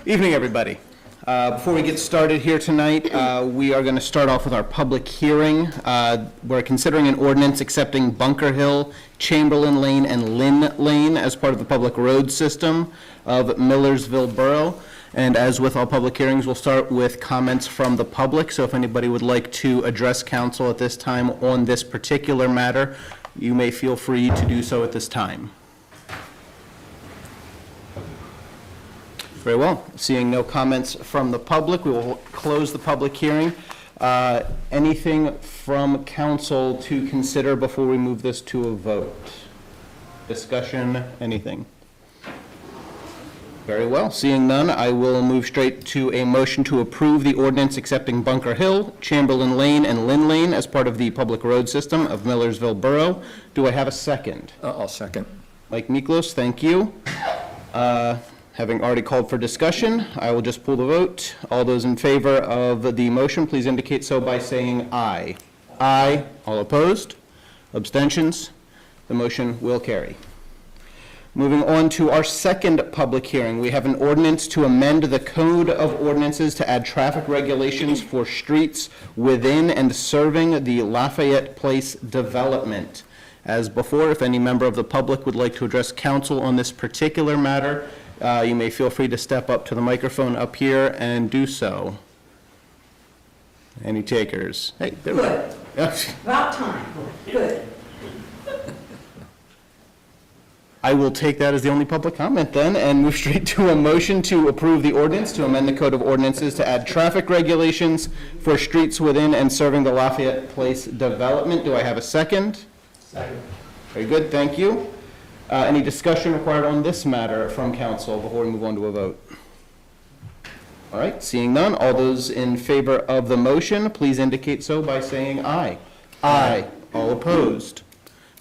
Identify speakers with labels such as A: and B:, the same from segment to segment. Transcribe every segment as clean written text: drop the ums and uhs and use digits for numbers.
A: Evening, everybody. Before we get started here tonight, we are going to start off with our public hearing. We're considering an ordinance accepting Bunker Hill, Chamberlain Lane, and Lynn Lane as part of the public road system of Millersville Borough. And as with all public hearings, we'll start with comments from the public. So if anybody would like to address council at this time on this particular matter, you may feel free to do so at this time. Very well. Seeing no comments from the public, we will close the public hearing. Anything from council to consider before we move this to a vote? Discussion, anything? Very well. Seeing none, I will move straight to a motion to approve the ordinance accepting Bunker Hill, Chamberlain Lane, and Lynn Lane as part of the public road system of Millersville Borough. Do I have a second?
B: I'll second.
A: Mike Miklos, thank you. Having already called for discussion, I will just pull the vote. All those in favor of the motion, please indicate so by saying aye. Aye. All opposed? Abstentions? The motion will carry. Moving on to our second public hearing, we have an ordinance to amend the Code of Ordinances to add traffic regulations for streets within and serving the Lafayette Place development. As before, if any member of the public would like to address council on this particular matter, you may feel free to step up to the microphone up here and do so. Any takers? Hey, there we go.
C: About time. Good.
A: I will take that as the only public comment then and move straight to a motion to approve the ordinance to amend the Code of Ordinances to add traffic regulations for streets within and serving the Lafayette Place development. Do I have a second?
C: Second.
A: Very good, thank you. Any discussion required on this matter from council before we move on to a vote? All right, seeing none, all those in favor of the motion, please indicate so by saying aye. Aye. All opposed?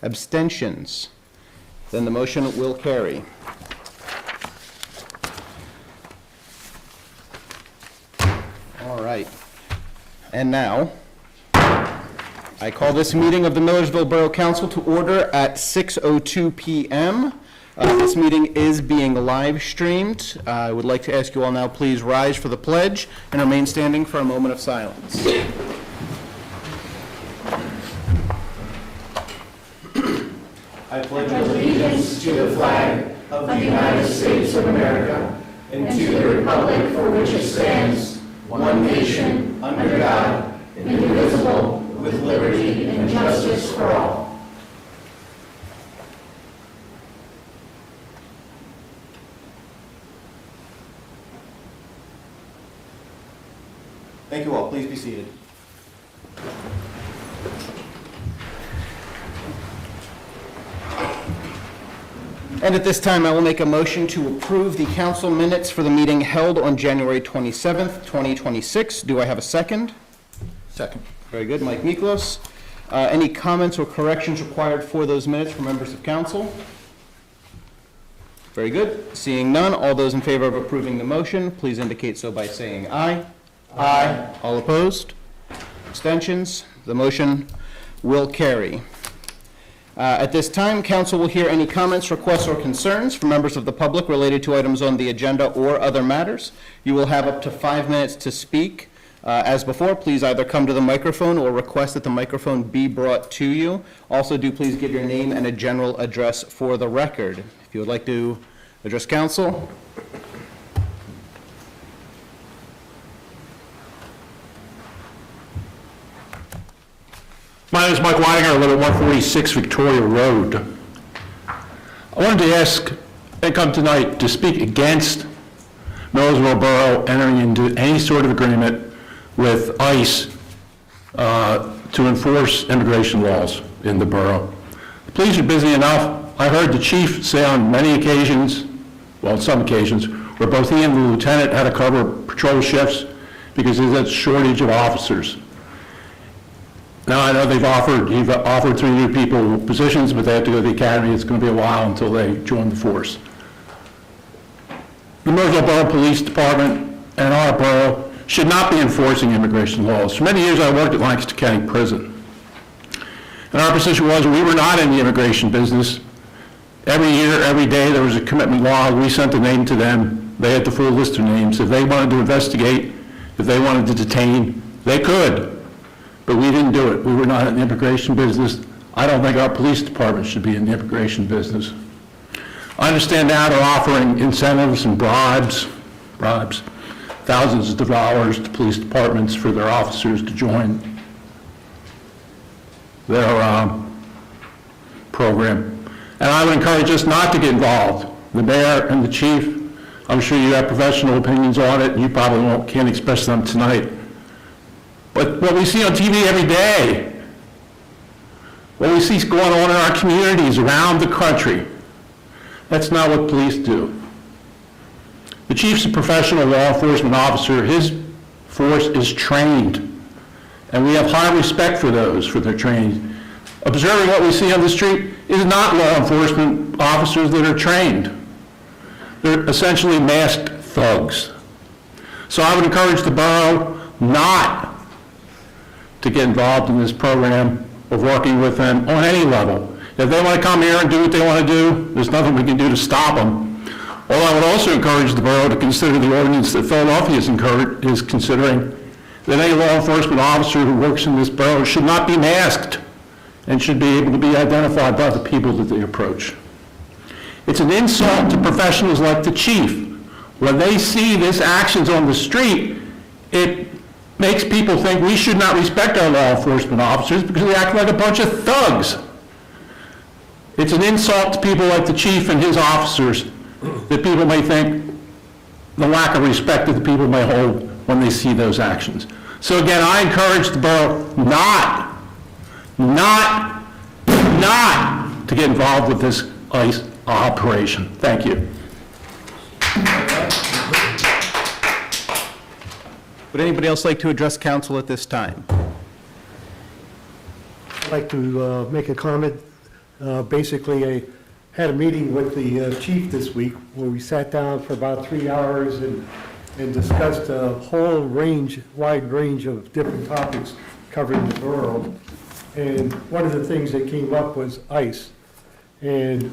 A: Abstentions? Then the motion will carry. All right. And now, I call this meeting of the Millersville Borough Council to order at 6:02 p.m. This meeting is being live streamed. I would like to ask you all now, please rise for the pledge and remain standing for a moment of silence. I pledge
C: Allegiance to the flag of the United States of America and to the republic for which it stands, one nation, under God, indivisible, with liberty and justice for all.
A: Thank you all. Please be seated. And at this time, I will make a motion to approve the council minutes for the meeting held on January 27th, 2026. Do I have a second?
B: Second.
A: Very good, Mike Miklos. Any comments or corrections required for those minutes from members of council? Very good. Seeing none, all those in favor of approving the motion, please indicate so by saying aye. Aye. All opposed? Abstentions? The motion will carry. At this time, council will hear any comments, requests, or concerns from members of the public related to items on the agenda or other matters. You will have up to 5 minutes to speak. As before, please either come to the microphone or request that the microphone be brought to you. Also, do please give your name and a general address for the record. If you would like to address council.
D: My name is Mike Weidinger. I live at 146 Victoria Road. I wanted to ask and come tonight to speak against Millersville Borough entering into any sort of agreement with ICE to enforce immigration laws in the borough. The police are busy enough. I heard the chief say on many occasions, well, on some occasions, where both he and the lieutenant had to cover patrol shifts because there's a shortage of officers. Now, I know you've offered 3 new people positions, but they have to go to the academy. It's going to be a while until they join the force. The Millersville Borough Police Department and our borough should not be enforcing immigration laws. For many years, I worked at Lancaster County Prison. And our position was we were not in the immigration business. Every year, every day, there was a commitment log. We sent a name to them. They had the full list of names. If they wanted to investigate, if they wanted to detain, they could. But we didn't do it. We were not in the immigration business. I don't think our police department should be in the immigration business. I understand now they're offering incentives and bribes, thousands of dollars to police departments for their officers to join their program. And I would encourage us not to get involved. The mayor and the chief, I'm sure you have professional opinions on it, and you probably can't express them tonight. But what we see on TV every day, what we see going on in our communities around the country, that's not what police do. The chief's a professional law enforcement officer. His force is trained, and we have high respect for those, for their training. Observing what we see on the street is not law enforcement officers that are trained. They're essentially masked thugs. So I would encourage the borough not to get involved in this program of working with them on any level. If they want to come here and do what they want to do, there's nothing we can do to stop them. Or I would also encourage the borough to consider the ordinance that Philadelphia is considering, that any law enforcement officer who works in this borough should not be masked and should be able to be identified by the people that they approach. It's an insult to professionals like the chief. When they see this actions on the street, it makes people think we should not respect our law enforcement officers because they act like a bunch of thugs. It's an insult to people like the chief and his officers that people may think the lack of respect that the people may hold when they see those actions. So again, I encourage the borough not to get involved with this ICE operation. Thank you.
A: Would anybody else like to address council at this time?
B: I'd like to make a comment. Basically, I had a meeting with the chief this week where we sat down for about 3 hours and discussed a whole wide range of different topics covering the borough. And one of the things that came up was ICE. And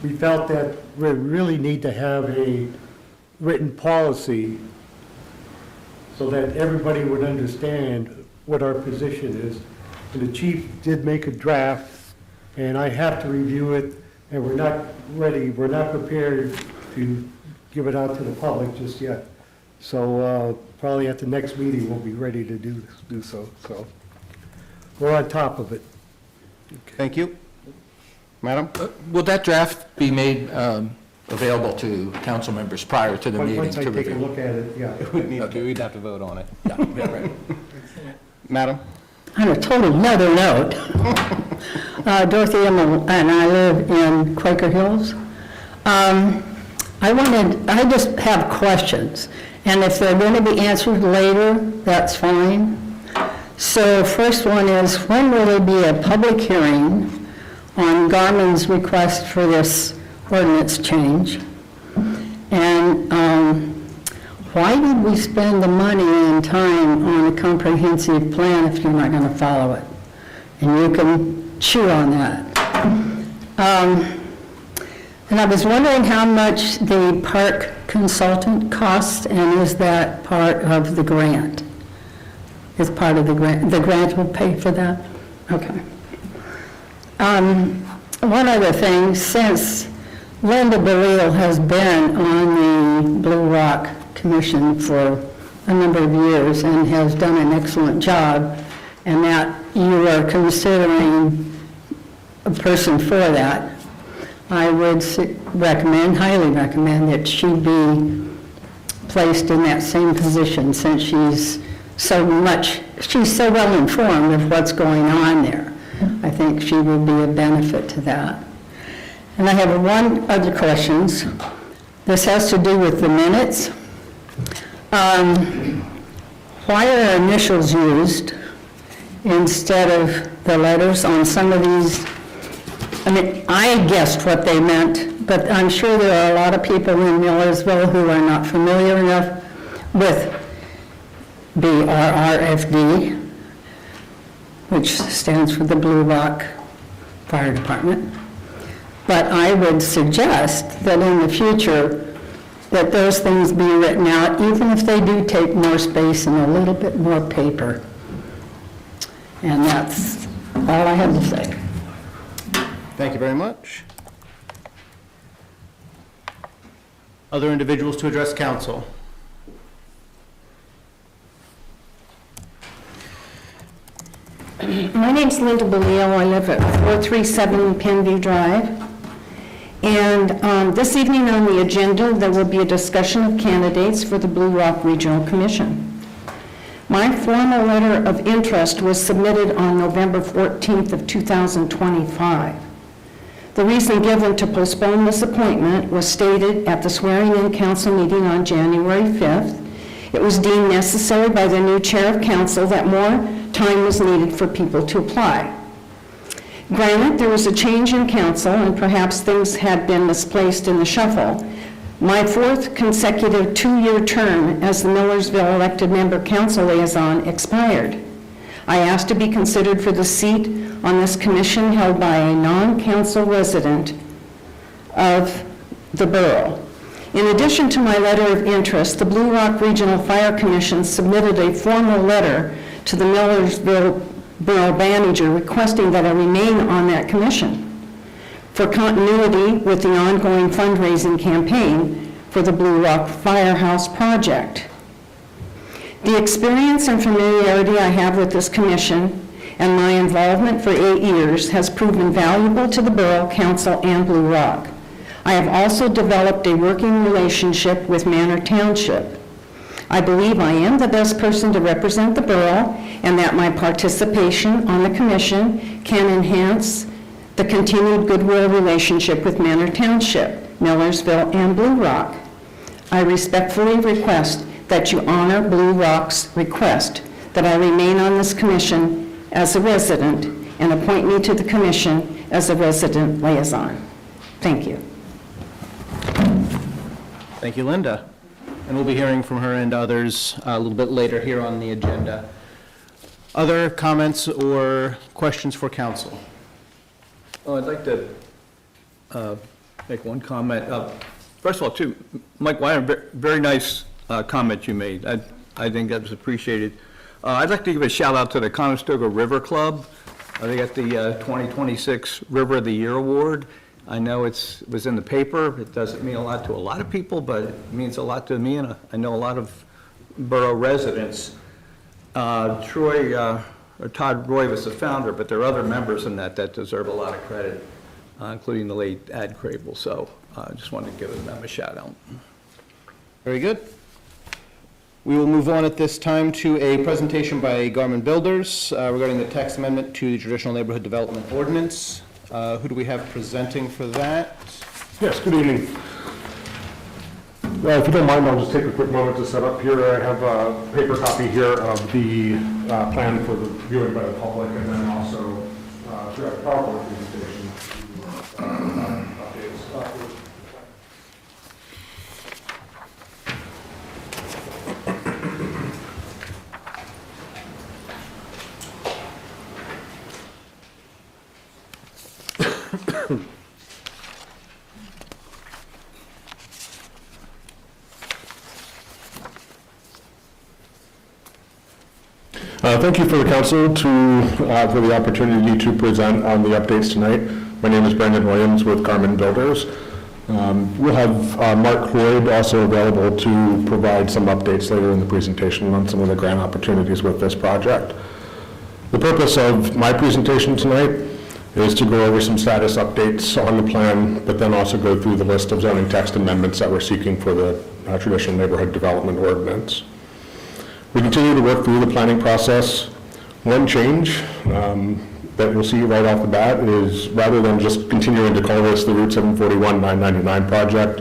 B: we felt that we really need to have a written policy so that everybody would understand what our position is. And the chief did make a draft, and I have to review it, and we're not prepared to give it out to the public just yet. So probably at the next meeting, we'll be ready to do so. So we're on top of it.
A: Thank you. Madam?
E: Will that draft be made available to council members prior to the meeting
B: Once I
E: to
B: take a
E: review?
B: look at it, yeah.
A: We'd have to vote on it.
E: Yeah, right.
A: Madam?
F: On a total another note, Dorothy and I live in Quaker Hills. I just have questions, and if they're going to be answered later, that's fine. So first one is, when will there be a public hearing on Garmin's request for this ordinance change? And why did we spend the money and time on a comprehensive plan if you're not going to follow it? And you can chew on that. And I was wondering how much the park consultant costs, and is that part of the grant? Is part of the grant? The grant will pay for that? Okay. One other thing, since Linda Bereal has been on the Blue Rock Commission for a number of years and has done an excellent job, and that you are considering a person for that, I would highly recommend that she be placed in that same position, since she's so well informed of what's going on there. I think she will be a benefit to that. And I have one other question. This has to do with the minutes. Why are initials used instead of the letters on some of these? I mean, I guessed what they meant, but I'm sure there are a lot of people in Millersville who are not familiar enough with BRRFD, which stands for the Blue Rock Fire Department. But I would suggest that in the future, that those things be written out, even if they do take more space and a little bit more paper. And that's all I have to say.
A: Thank you very much. Other individuals to address council?
G: My name's Linda Baleo. I live at 437 Penview Drive. And this evening on the agenda, there will be a discussion of candidates for the Blue Rock Regional Commission. My formal letter of interest was submitted on November 14th of 2025. The reason given to postpone this appointment was stated at the swearing-in council meeting on January 5th. It was deemed necessary by the new chair of council that more time was needed for people to apply. Granted, there was a change in council and perhaps things had been misplaced in the shuffle. My fourth consecutive two-year term as the Millersville elected member council liaison expired. I asked to be considered for the seat on this commission held by a non-council resident of the borough. In addition to my letter of interest, the Blue Rock Regional Fire Commission submitted a formal letter to the Millersville Borough Manager requesting that I remain on that commission for continuity with the ongoing fundraising campaign for the Blue Rock Firehouse project. The experience and familiarity I have with this commission and my involvement for 8 years has proven valuable to the Borough Council and Blue Rock. I have also developed a working relationship with Manor Township. I believe I am the best person to represent the borough and that my participation on the commission can enhance the continued goodwill relationship with Manor Township, Millersville, and Blue Rock. I respectfully request that you honor Blue Rock's request that I remain on this commission as a resident and appoint me to the commission as a resident liaison. Thank you.
A: Thank you, Linda. And we'll be hearing from her and others a little bit later here on the agenda. Other comments or questions for council?
H: Oh, I'd like to make one comment. First of all, too, Mike Weiner, very nice comment you made. I think that was appreciated. I'd like to give a shout out to the Conestoga River Club. They got the 2026 River of the Year Award. I know it was in the paper. It doesn't mean a lot to a lot of people, but it means a lot to me, and I know a lot of borough residents. Todd Roy was the founder, but there are other members in that deserve a lot of credit, including the late Ad Crable. So I just wanted to give them a shout out.
A: Very good. We will move on at this time to a presentation by Garmin Builders regarding the text amendment to the Traditional Neighborhood Development Ordinance. Who do we have presenting for that?
I: Yes, good evening. If you don't mind, I'll just take a quick moment to set up here. I have a paper copy here of the plan for the viewing by the public, and then also a PowerPoint presentation. Updates. Thank you for the council for the opportunity to present on the updates tonight. My name is Brendan Williams with Garmin Builders. We'll have Mark Lloyd also available to provide some updates later in the presentation on some of the grant opportunities with this project. The purpose of my presentation tonight is to go over some status updates on the plan, but then also go through the list of zoning text amendments that we're seeking for the Traditional Neighborhood Development Ordinance. We continue to work through the planning process. One change that you'll see right off the bat is rather than just continuing to call this the Route 741 999 project,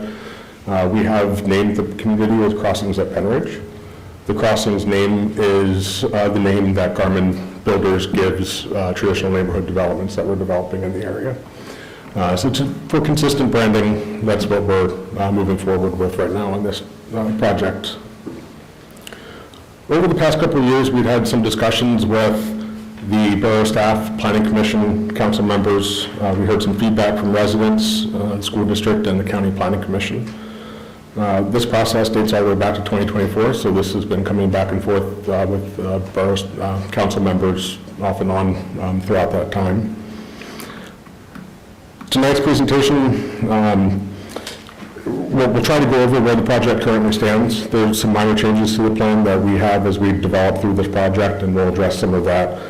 I: we have named the community as Crossings at Penridge. The Crossings name is the name that Garmin Builders gives traditional neighborhood developments that we're developing in the area. So for consistent branding, that's what we're moving forward with right now on this project. Over the past couple of years, we've had some discussions with the borough staff, planning commission, council members. We heard some feedback from residents, the school district, and the county planning commission. This process dates all the way back to 2024, so this has been coming back and forth with borough council members off and on throughout that time. Tonight's presentation, we'll try to go over where the project currently stands. There's some minor changes to the plan that we have as we develop through this project, and we'll address some of that.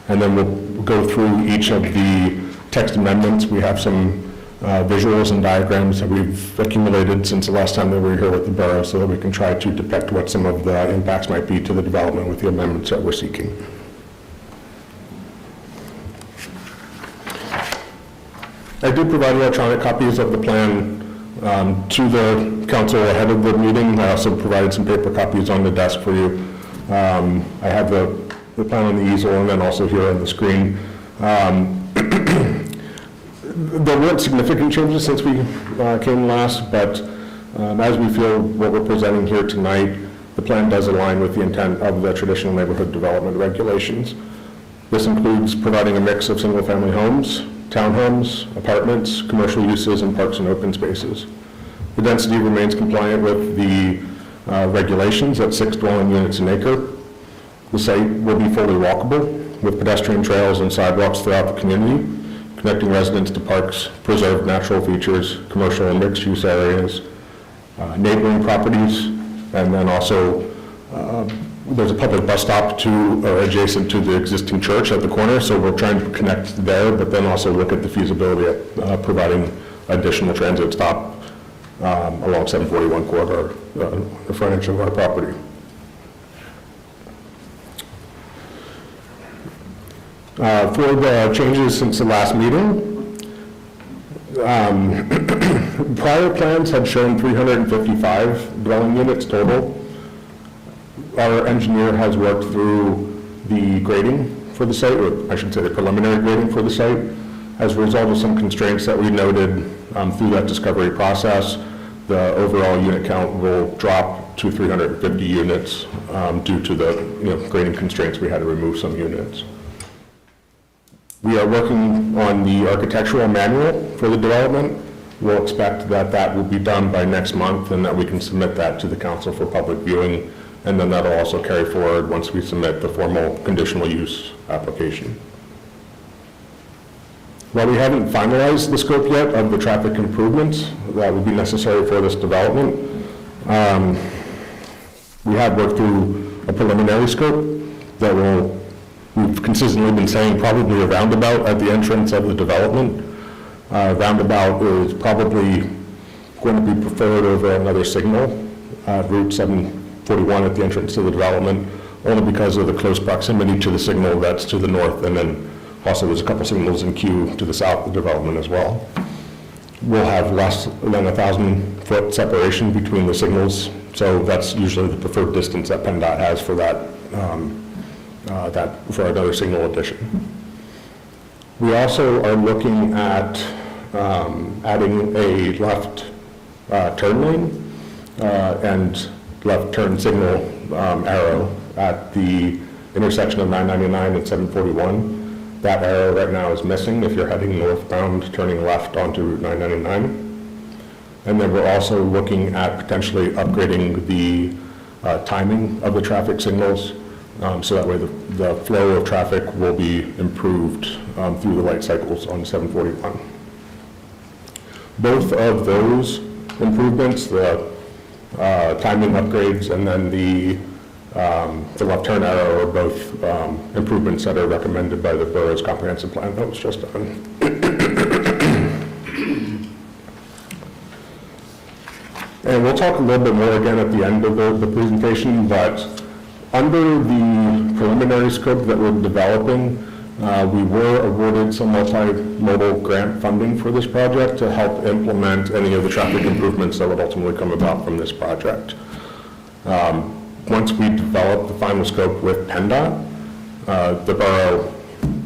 I: And then we'll go through each of the text amendments. We have some visuals and diagrams that we've accumulated since the last time that we were here with the borough, so that we can try to depict what some of the impacts might be to the development with the amendments that we're seeking. I did provide electronic copies of the plan to the council ahead of the meeting. I also provided some paper copies on the desk for you. I have the plan on the easel and then also here on the screen. There weren't significant changes since we came last, but as we feel what we're presenting here tonight, the plan does align with the intent of the traditional neighborhood development regulations. This includes providing a mix of single-family homes, townhomes, apartments, commercial uses, and parks and open spaces. The density remains compliant with the regulations at 6 dwelling units an acre. The site will be fully walkable with pedestrian trails and sidewalks throughout the community, connecting residents to parks, preserved natural features, commercial and mixed-use areas, neighboring properties, and then also there's a public bus stop adjacent to the existing church at the corner, so we're trying to connect there, but then also look at the feasibility of providing additional transit stop along 741 corridor, the frontage of our property. For the changes since the last meeting, prior plans had shown 355 dwelling units total. Our engineer has worked through the grading for the site, or I should say the preliminary grading for the site. As a result of some constraints that we noted through that discovery process, the overall unit count will drop to 350 units due to the grading constraints. We had to remove some units. We are working on the architectural manual for the development. We'll expect that that will be done by next month and that we can submit that to the council for public viewing, and then that'll also carry forward once we submit the formal conditional use application. While we haven't finalized the scope yet of the traffic improvements that would be necessary for this development, we have worked through a preliminary scope that we've consistently been saying probably a roundabout at the entrance of the development. Roundabout is probably going to be preferred over another signal, Route 741 at the entrance to the development, only because of the close proximity to the signal that's to the north, and then also there's a couple signals in queue to the south of the development as well. We'll have less than 1,000-foot separation between the signals, so that's usually the preferred distance that PennDOT has for that for another signal addition. We also are looking at adding a left turn lane and left turn signal arrow at the intersection of 999 and 741. That arrow right now is missing if you're heading northbound, turning left onto Route 999. And then we're also looking at potentially upgrading the timing of the traffic signals, so that way the flow of traffic will be improved through the light cycles on 741. Both of those improvements, the timing upgrades and then the left turn arrow, are both improvements that are recommended by the borough's comprehensive plan that was just done. And we'll talk a little bit more again at the end of the presentation, but under the preliminary scope that we're developing, we were awarded some multimodal grant funding for this project to help implement any of the traffic improvements that would ultimately come about from this project. Once we develop the final scope with PennDOT, the borough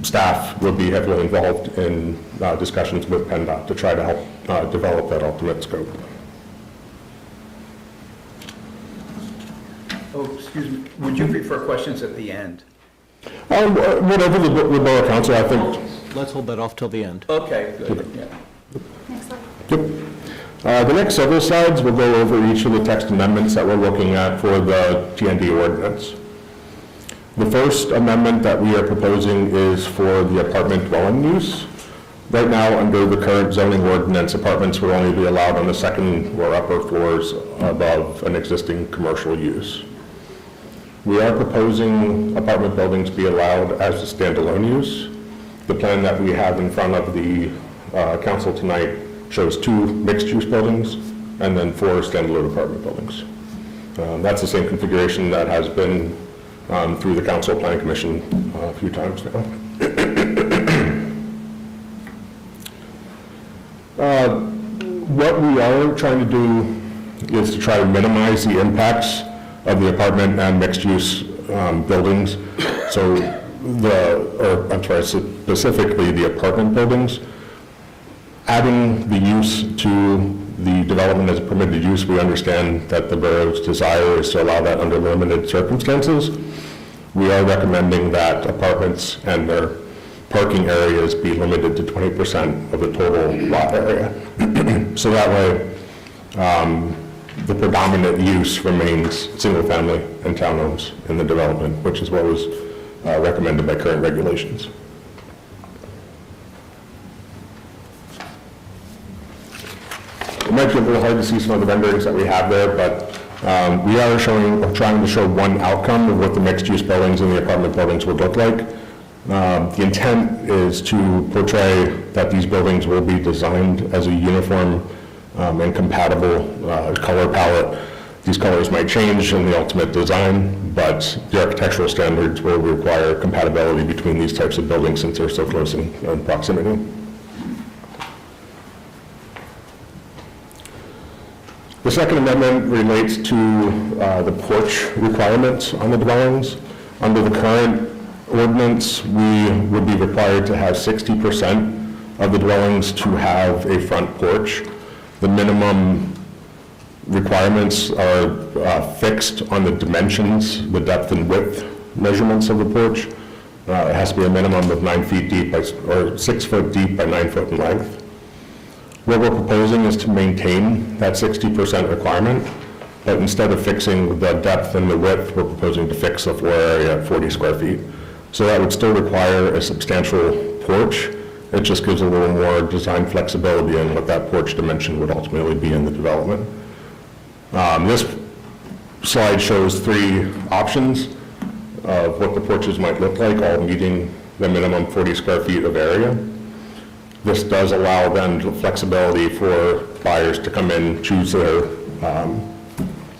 I: staff will be heavily involved in discussions with PennDOT to try to help develop that ultimate scope.
H: Oh, excuse me, would you prefer questions at the end?
I: Whatever the borough council, I think.
A: Let's hold that off till the end.
H: Okay, good, yeah.
I: Yep. The next several slides will go over each of the text amendments that we're looking at for the TND ordinance. The first amendment that we are proposing is for the apartment dwelling use. Right now, under the current zoning ordinance, apartments would only be allowed on the second or upper floors above an existing commercial use. We are proposing apartment buildings be allowed as a standalone use. The plan that we have in front of the council tonight shows 2 mixed-use buildings and then 4 standalone apartment buildings. That's the same configuration that has been through the council planning commission a few times now. What we are trying to do is to try to minimize the impacts of the apartment and mixed-use buildings. So specifically the apartment buildings. Adding the use to the development as a permitted use, we understand that the borough's desire is to allow that under limited circumstances. We are recommending that apartments and their parking areas be limited to 20% of the total lot area. So that way, the predominant use remains single-family and townhomes in the development, which is what was recommended by current regulations. It might be a little hard to see some of the renderings that we have there, but we are trying to show one outcome of what the mixed-use buildings and the apartment buildings would look like. The intent is to portray that these buildings will be designed as a uniform and compatible color palette. These colors might change in the ultimate design, but the architectural standards will require compatibility between these types of buildings since they're so close in proximity. The second amendment relates to the porch requirements on the dwellings. Under the current ordinance, we would be required to have 60% of the dwellings to have a front porch. The minimum requirements are fixed on the dimensions, the depth and width measurements of the porch. It has to be a minimum of 9 feet deep or 6 foot deep by 9 foot in length. What we're proposing is to maintain that 60% requirement, but instead of fixing the depth and the width, we're proposing to fix the floor area at 40 square feet. So that would still require a substantial porch. It just gives a little more design flexibility in what that porch dimension would ultimately be in the development. This slide shows 3 options of what the porches might look like, all meeting the minimum 40 square feet of area. This does allow then flexibility for buyers to come in, choose their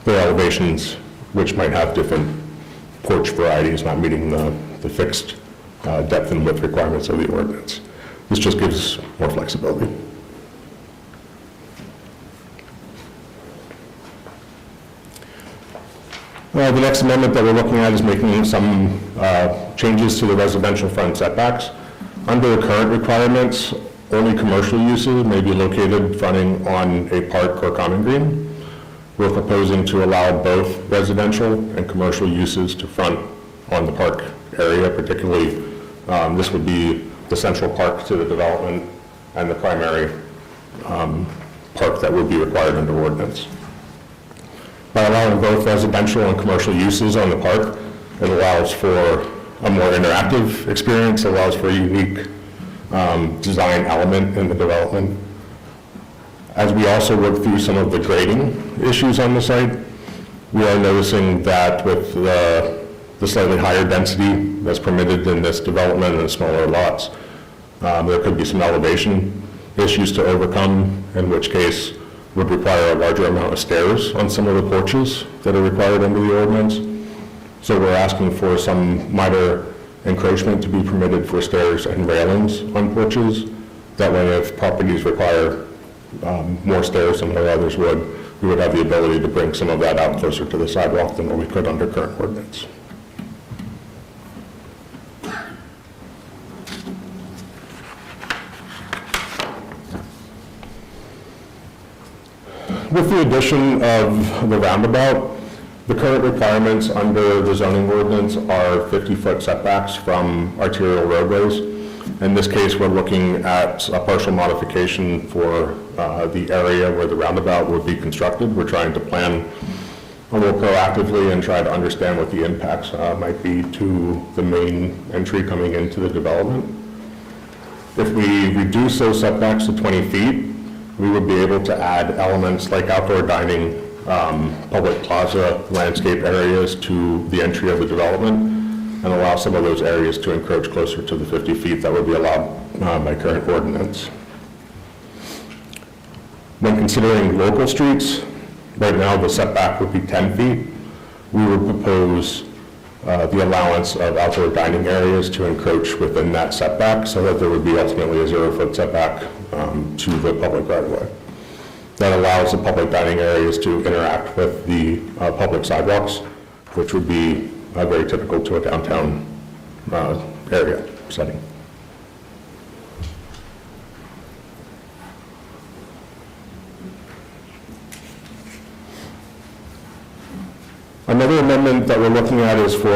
I: elevations, which might have different porch varieties, not meeting the fixed depth and width requirements of the ordinance. This just gives more flexibility. The next amendment that we're looking at is making some changes to the residential front setbacks. Under the current requirements, only commercial uses may be located fronting on a park or common green. We're proposing to allow both residential and commercial uses to front on the park area, particularly this would be the central park to the development and the primary park that would be required under ordinance. By allowing both residential and commercial uses on the park, it allows for a more interactive experience, allows for a unique design element in the development. As we also work through some of the grading issues on the site, we are noticing that with the slightly higher density that's permitted in this development and smaller lots, there could be some elevation issues to overcome, in which case would require a larger amount of stairs on some of the porches that are required under the ordinance. So we're asking for some minor encroachment to be permitted for stairs and railings on porches. That way, if properties require more stairs than what others would, we would have the ability to bring some of that out closer to the sidewalk than what we could under current ordinance. With the addition of the roundabout, the current requiremements under the zoning ordinance are 50-foot setbacks from arterial roadways. In this case, we're looking at a partial modification for the area where the roundabout would be constructed. We're trying to plan a little proactively and try to understand what the impacts might be to the main entry coming into the development. If we reduce those setbacks to 20 feet, we would be able to add elements like outdoor dining, public plaza, landscape areas to the entry of the development and allow some of those areas to encroach closer to the 50 feet that would be allowed by current ordinance. When considering local streets, right now the setback would be 10 feet. We would propose the allowance of outdoor dining areas to encroach within that setback so that there would be ultimately a 0-foot setback to the public right-of-way. That allows the public dining areas to interact with the public sidewalks, which would be very typical to a downtown area setting. Another amendment that we're looking at is for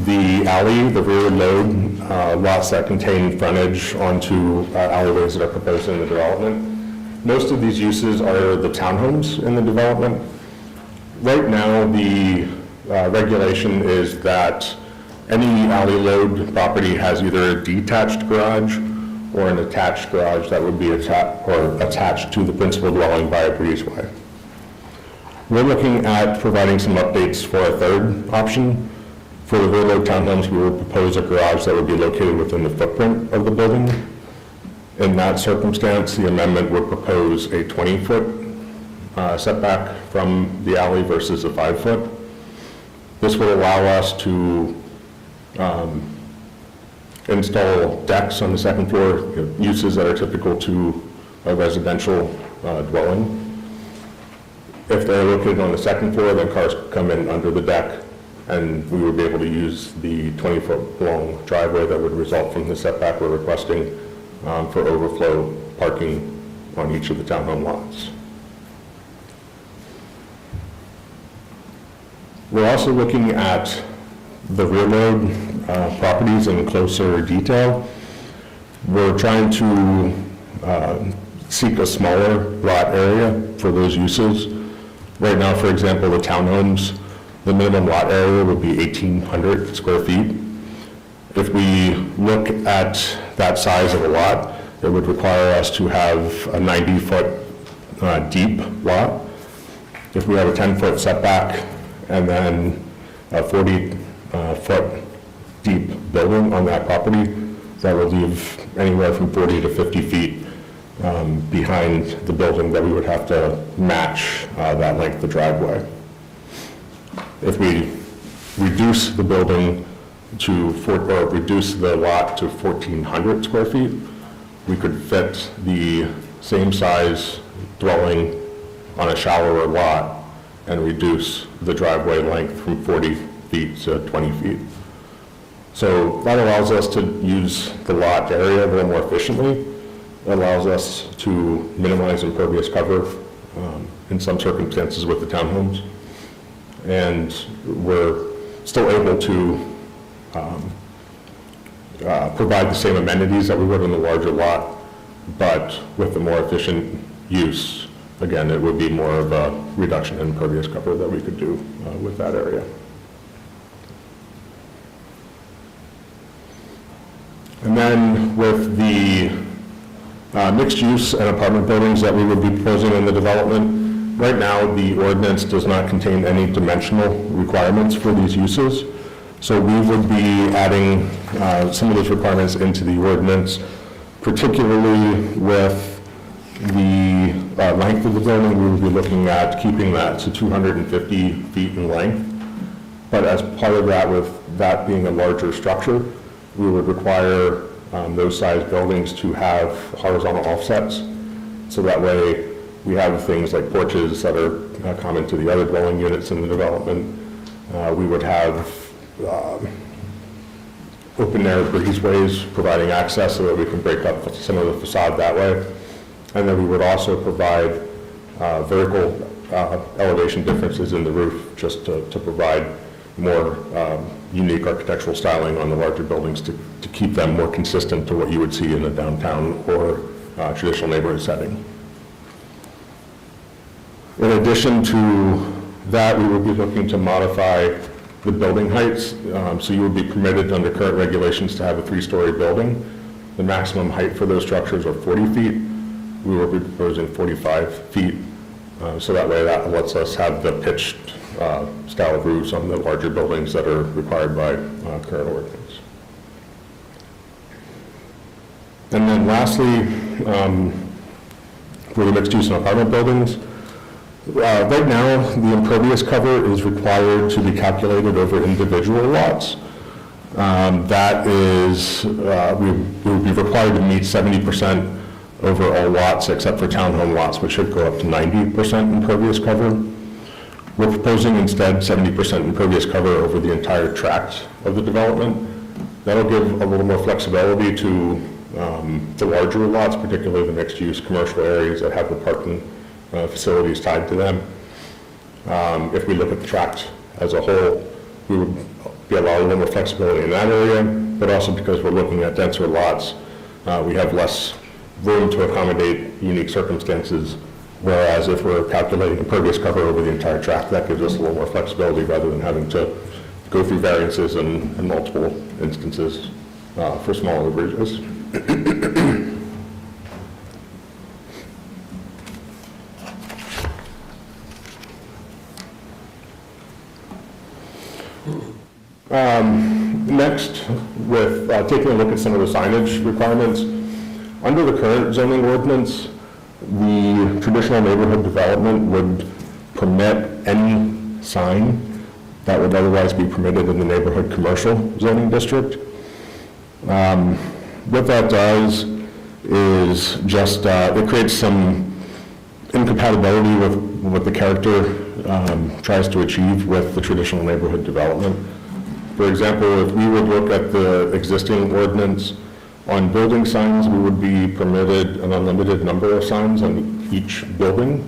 I: the alley, the rear load lots that contain frontage onto alleyways that are proposed in the development. Most of these uses are the townhomes in the development. Right now, the regulation is that any alley load property has either a detached garage or an attached garage that would be attached to the principal dwelling by a breezeway. We're looking at providing some updates for a third option. For the rear load townhomes, we would propose a garage that would be located within the footprint of the building. In that circumstance, the amendment would propose a 20-foot setback from the alley versus a 5-foot. This would allow us to install decks on the second floor, uses that are typical to a residential dwelling. If they're located on the second floor, then cars could come in under the deck, and we would be able to use the 20-foot long driveway that would result from the setback we're requesting for overflow parking on each of the townhome lots. We're also looking at the rear load properties in closer detail. We're trying to seek a smaller lot area for those uses. Right now, for example, the townhomes, the minimum lot area would be 1,800 square feet. If we look at that size of a lot, it would require us to have a 90-foot deep lot. If we have a 10-foot setback and then a 40-foot deep building on that property, that would leave anywhere from 40 to 50 feet behind the building that we would have to match that length of driveway. If we reduce the building or reduce the lot to 1,400 square feet, we could fit the same size dwelling on a shallower lot and reduce the driveway length from 40 feet to 20 feet. So that allows us to use the lot area a little more efficiently. It allows us to minimize impervious cover in some circumstances with the townhomes. And we're still able to provide the same amenities that we would in the larger lot, but with the more efficient use. Again, it would be more of a reduction in impervious cover that we could do with that area. And then with the mixed use and apartment buildings that we would be proposing in the development, right now the ordinance does not contain any dimensional requirements for these uses. So we would be adding some of those requirements into the ordinance, particularly with the length of the building. We would be looking at keeping that to 250 feet in length. But as part of that, with that being a larger structure, we would require those size buildings to have horizontal offsets. So that way we have things like porches that are common to the other dwelling units in the development. We would have open air breezeways providing access so that we can break up some of the facade that way. And then we would also provide vertical elevation differences in the roof just to provide more unique architectural styling on the larger buildings to keep them more consistent to what you would see in a downtown or traditional neighborhood setting. In addition to that, we would be looking to modify the building heights. So you would be permitted under current regulations to have a 3-story building. The maximum height for those structures are 40 feet. We will be proposing 45 feet. So that way that lets us have the pitched style of roofs on the larger buildings that are required by current ordinance. And then lastly, for the mixed use and apartment buildings, right now, the impervious cover is required to be calculated over individual lots. That is, we would be required to meet 70% over all lots except for townhome lots, which should go up to 90% impervious cover. We're proposing instead 70% impervious cover over the entire tract of the development. That'll give a little more flexibility to the larger lots, particularly the mixed-use commercial areas that have the parking facilities tied to them. If we look at the tract as a whole, we would be allowed a little more flexibility in that area, but also because we're looking at denser lots, we have less room to accommodate unique circumstances, whereas if we're calculating impervious cover over the entire tract, that gives us a little more flexibility rather than having to go through variances in multiple instances for smaller bridges. Next, with taking a look at some of the signage requirements, under the current zoning ordinance, the traditional neighborhood development would permit any sign that would otherwise be permitted in the neighborhood commercial zoning district. What that does is just, it creates some incompatibility with what the character tries to achieve with the traditional neighborhood development. For example, if we would look at the existing ordinance, on building signs, we would be permitted an unlimited number of signs on each building,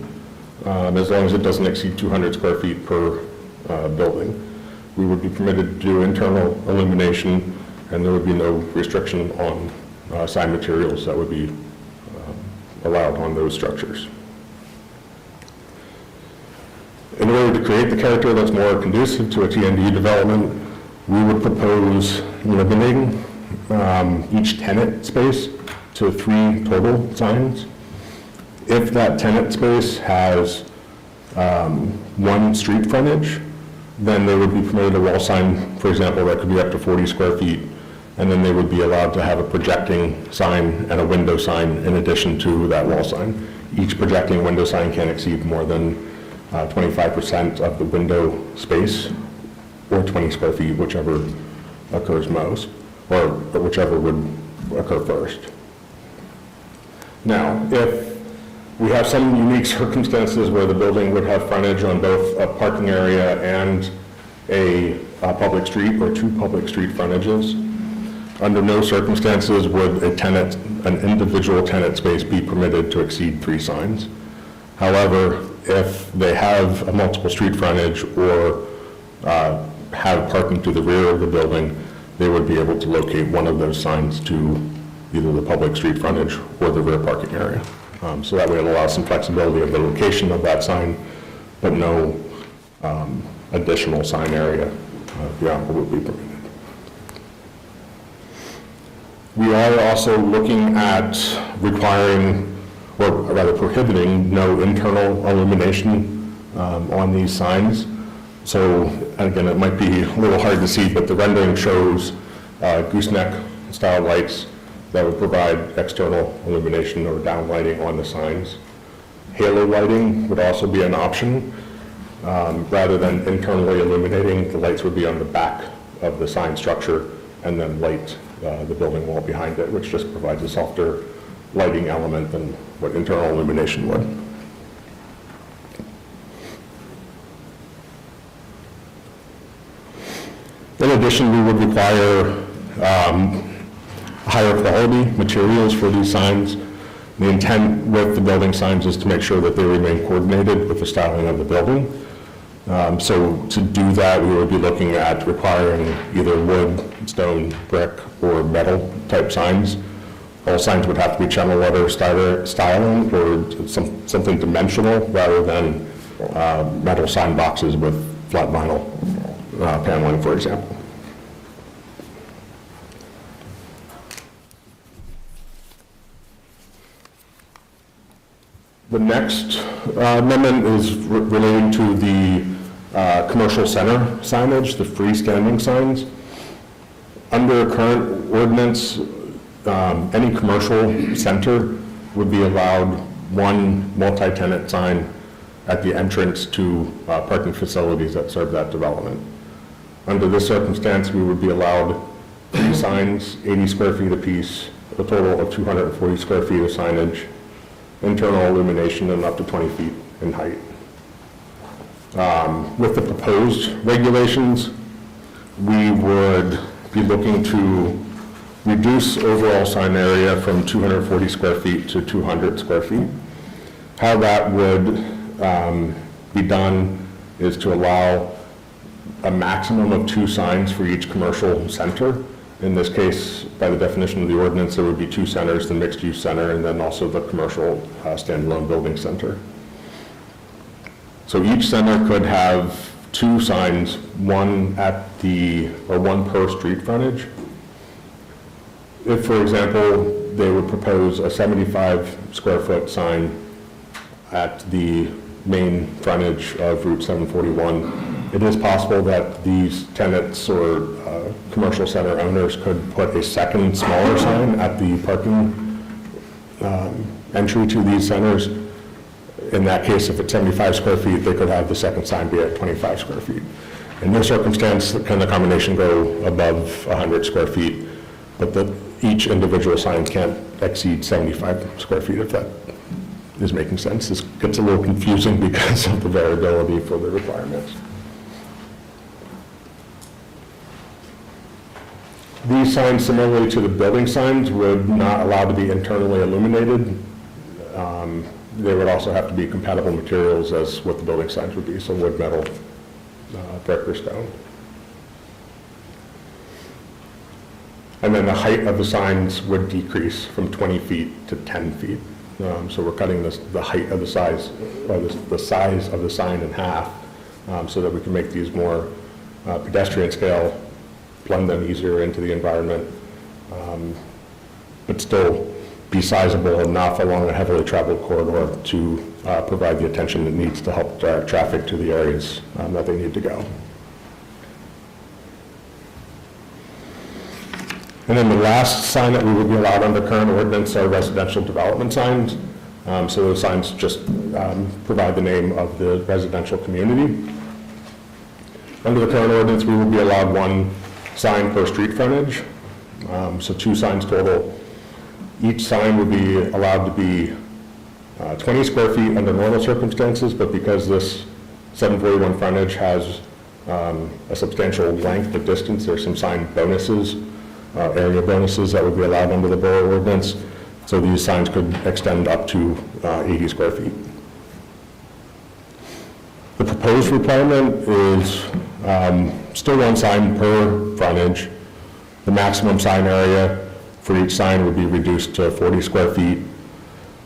I: as long as it doesn't exceed 200 square feet per building. We would be permitted to do internal illumination, and there would be no restriction on sign materials that would be allowed on those structures. In order to create the character that's more conducive to a TND development, we would propose limiting each tenant space to 3 total signs. If that tenant space has 1 street frontage, then they would be permitted a wall sign, for example, that could be up to 40 square feet, and then they would be allowed to have a projecting sign and a window sign in addition to that wall sign. Each projecting window sign can't exceed more than 25% of the window space, or 20 square feet, whichever occurs most, or whichever would occur first. Now, if we have some unique circumstances where the building would have frontage on both a parking area and a public street or 2 public street frontages, under no circumstances would an individual tenant space be permitted to exceed 3 signs. However, if they have a multiple street frontage or have parking to the rear of the building, they would be able to locate one of those signs to either the public street frontage or the rear parking area. So that way it allows some flexibility of the location of that sign, but no additional sign area beyond what would be permitted. We are also looking at requiring, or rather prohibiting, no internal illumination on these signs. So again, it might be a little hard to see, but the rendering shows gooseneck style lights that would provide external illumination or downlighting on the signs. Halo lighting would also be an option. Rather than internally illuminating, the lights would be on the back of the sign structure and then light the building wall behind it, which just provides a softer lighting element than what internal illumination would. In addition, we would require higher quality materials for these signs. The intent with the building signs is to make sure that they remain coordinated with the styling of the building. So to do that, we would be looking at requiring either wood, stone, brick, or metal type signs. All signs would have to be channel letter styling or something dimensional rather than metal sign boxes with flat vinyl paneling, for example. The next amendment is relating to the commercial center signage, the freestanding signs. Under current ordinance, any commercial center would be allowed one multi-tenant sign at the entrance to parking facilities that serve that development. Under this circumstance, we would be allowed 3 signs, 80 square feet apiece, a total of 240 square feet of signage, internal illumination, and up to 20 feet in height. With the proposed regulations, we would be looking to reduce overall sign area from 240 square feet to 200 square feet. How that would be done is to allow a maximum of 2 signs for each commercial center. In this case, by the definition of the ordinance, there would be 2 centers, the mixed-use center and then also the commercial standalone building center. So each center could have 2 signs, one per street frontage. If, for example, they would propose a 75 square foot sign at the main frontage of Route 741, it is possible that these tenants or commercial center owners could put a second smaller sign at the parking entry to these centers. In that case, if it's 75 square feet, they could have the second sign be at 25 square feet. In no circumstance can the combination go above 100 square feet, but each individual sign can't exceed 75 square feet, if that is making sense. This gets a little confusing because of the variability for the requirements. These signs, similarly to the building signs, would not allow to be internally illuminated. They would also have to be compatible materials as what the building signs would be, so wood, metal, brick, or stone. And then the height of the signs would decrease from 20 feet to 10 feet. So we're cutting the height of the size, or the size of the sign in half, so that we can make these more pedestrian scale, blend them easier into the environment, but still be sizable enough along a heavily traveled corridor to provide the attention it needs to help direct traffic to the areas that they need to go. And then the last sign that we would be allowed under current ordinance are residential development signs. So those signs just provide the name of the residential community. Under the current ordinance, we would be allowed 1 sign per street frontage, so 2 signs total. Each sign would be allowed to be 20 square feet under normal circumstances, but because this 741 frontage has a substantial length of distance, there's some sign bonuses, area bonuses that would be allowed under the borough ordinance, so these signs could extend up to 80 square feet. The proposed requirement is still 1 sign per frontage. The maximum sign area for each sign would be reduced to 40 square feet.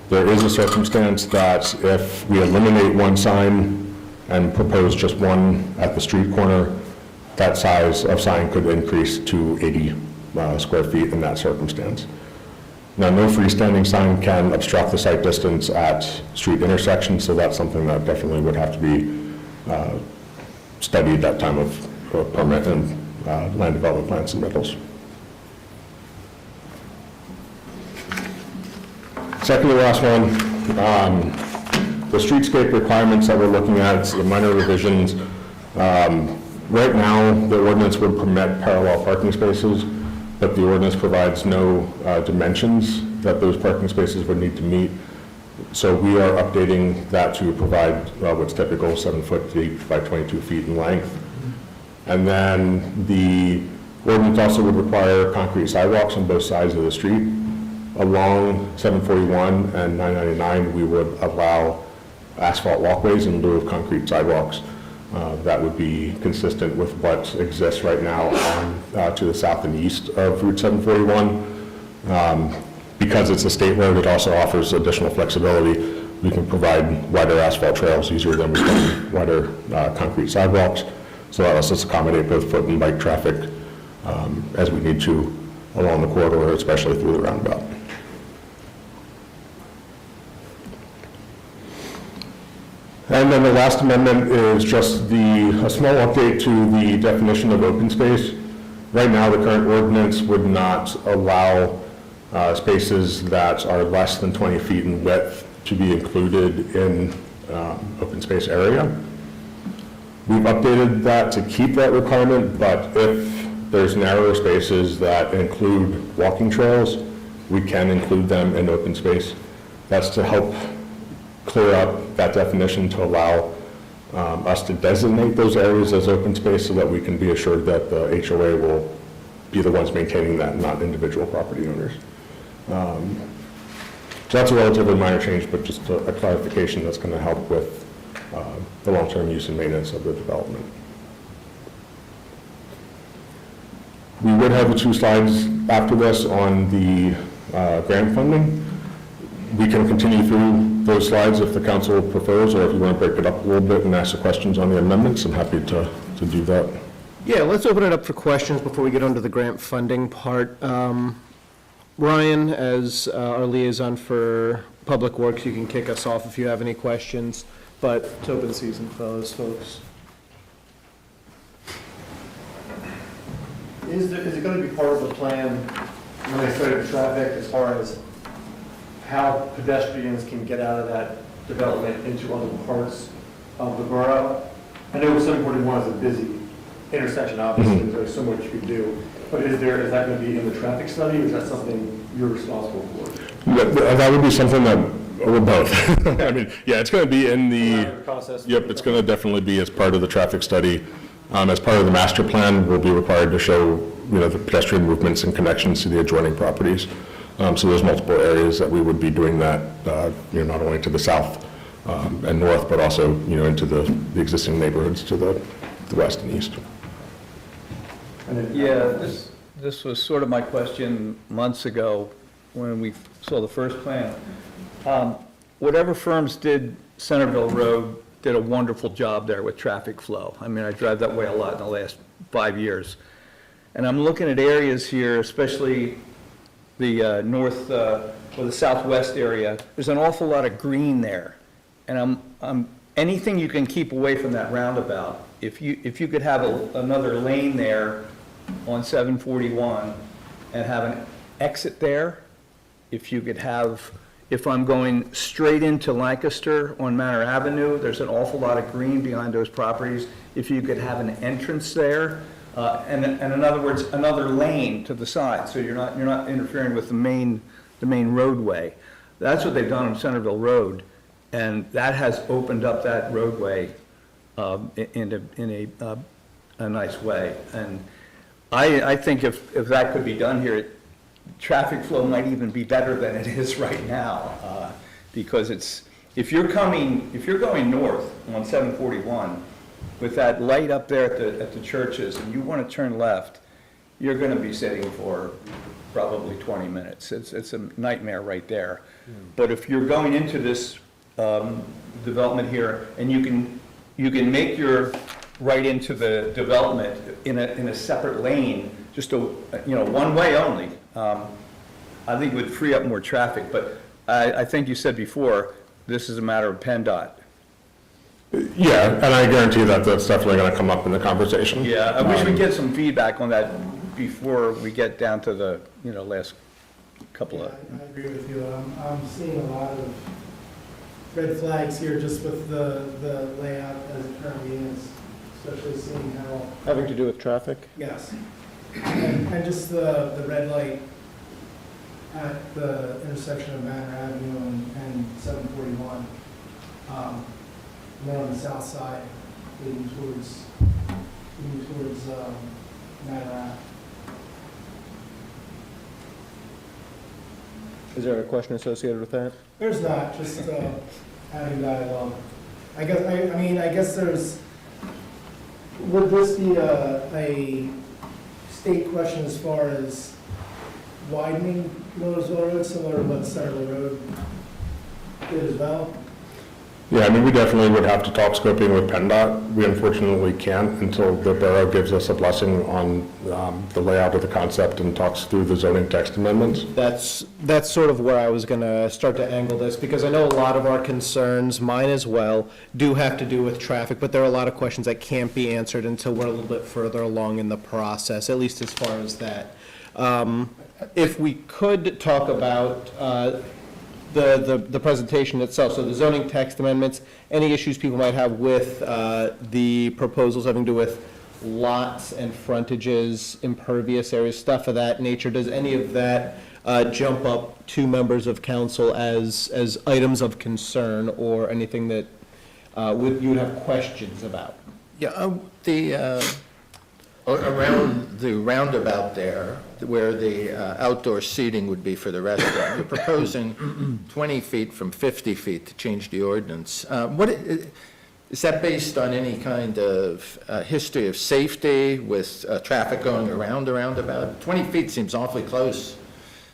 I: There is a circumstance that if we eliminate 1 sign and propose just 1 at the street corner, that size of sign could increase to 80 square feet in that circumstance. Now, no freestanding sign can obstruct the sight distance at street intersections, so that's something that definitely would have to be studied at time of permit and land development plan submittals. Second to last one, the streetscape requirements that we're looking at, the minor revisions. Right now, the ordinance would permit parallel parking spaces, but the ordinance provides no dimensions that those parking spaces would need to meet. So we are updating that to provide what's typical, 7 foot deep by 22 feet in length. And then the ordinance also would require concrete sidewalks on both sides of the street. Along 741 and 999, we would allow asphalt walkways in lieu of concrete sidewalks. That would be consistent with what exists right now on to the south and east of Route 741. Because it's a state road, it also offers additional flexibility. we can provide wider asphalt trails easier than we can wider concrete sidewalks. So that lets us accommodate both foot and bike traffic as we need to along the corridor, especially through the roundabout. And then the last amendment is just a small update to the definition of open space. Right now, the current ordinance would not allow spaces that are less than 20 feet in width to be included in open space area. We've updated that to keep that requirement, but if there's narrower spaces that include walking trails, we can include them in open space. That's to help clear up that definition to allow us to designate those areas as open space so that we can be assured that the HOA will be the ones maintaining that, not individual property owners. So that's a relatively minor change, but just a clarification that's going to help with the long-term use and maintenance of the development. We would have the 2 slides after this on the grant funding. We can continue through those slides if the council prefers, or if you want to break it up a little bit and ask the questions on the amendments, I'm happy to do that.
A: Yeah, let's open it up for questions before we get onto the grant funding part. Ryan, as our liaison for Public Works, you can kick us off if you have any questions, but it's open season for those folks.
J: Is it going to be part of the plan when they study the traffic as far as how pedestrians can get out of that development into other parts of the borough? I know 741 is a busy intersection, obviously, there's so much you can do, but is that going to be in the traffic study, or is that something you're responsible for?
I: That would be something that, or both. I mean, yeah, it's going to be in the,
J: Process.
I: yep, it's going to definitely be as part of the traffic study. As part of the master plan, we'll be required to show, the pedestrian movements and connections to the adjoining properties. So there's multiple areas that we would be doing that, not only to the south and north, but also, into the existing neighborhoods to the west and east.
H: Yeah, this was sort of my question months ago when we saw the first plan. Whatever firms did Centerville Road did a wonderful job there with traffic flow. I mean, I drive that way a lot in the last 5 years. And I'm looking at areas here, especially the north or the southwest area. There's an awful lot of green there. And anything you can keep away from that roundabout, if you could have another lane there on 741 and have an exit there, if I'm going straight into Lancaster on Manor Avenue, there's an awful lot of green behind those properties. If you could have an entrance there, and in other words, another lane to the side, so you're not interfering with the main roadway. That's what they've done on Centerville Road, and that has opened up that roadway in a nice way. And I think if that could be done here, traffic flow might even be better than it is right now, because if you're going north on 741 with that light up there at the churches and you want to turn left, you're going to be sitting for probably 20 minutes. It's a nightmare right there. But if you're going into this development here and you can make your right into the development in a separate lane, just one way only, I think it would free up more traffic. But I think you said before, this is a matter of PennDOT.
I: Yeah, and I guarantee that that's definitely going to come up in the conversation.
H: Yeah, I wish we'd get some feedback on that before we get down to the, last couple of.
K: I agree with you. I'm seeing a lot of red flags here just with the layout as it currently is, especially seeing how.
A: Having to do with traffic?
K: Yes. And just the red light at the intersection of Manor Avenue and 741. More on the south side, leading towards Manor Ave.
A: Is there a question associated with that?
K: There's not, just having dialogue. I guess there's, would this be a state question as far as widening Millersville Road, similar to what Centerville Road did as well?
I: Yeah, I mean, we definitely would have to talk scoping with PennDOT. We unfortunately can't until the borough gives us a blessing on the layout of the concept and talks through the zoning text amendments.
A: That's sort of where I was going to start to angle this, because I know a lot of our concerns, mine as well, do have to do with traffic, but there are a lot of questions that can't be answered until we're a little bit further along in the process, at least as far as that. If we could talk about the presentation itself, so the zoning text amendments, any issues people might have with the proposals having to do with lots and frontages, impervious areas, stuff of that nature, does any of that jump up to members of council as items of concern, or anything that you would have questions about?
E: Yeah, around the roundabout there, where the outdoor seating would be for the restaurant, you're proposing 20 feet from 50 feet to change the ordinance. Is that based on any kind of history of safety with traffic going around the roundabout? 20 feet seems awfully close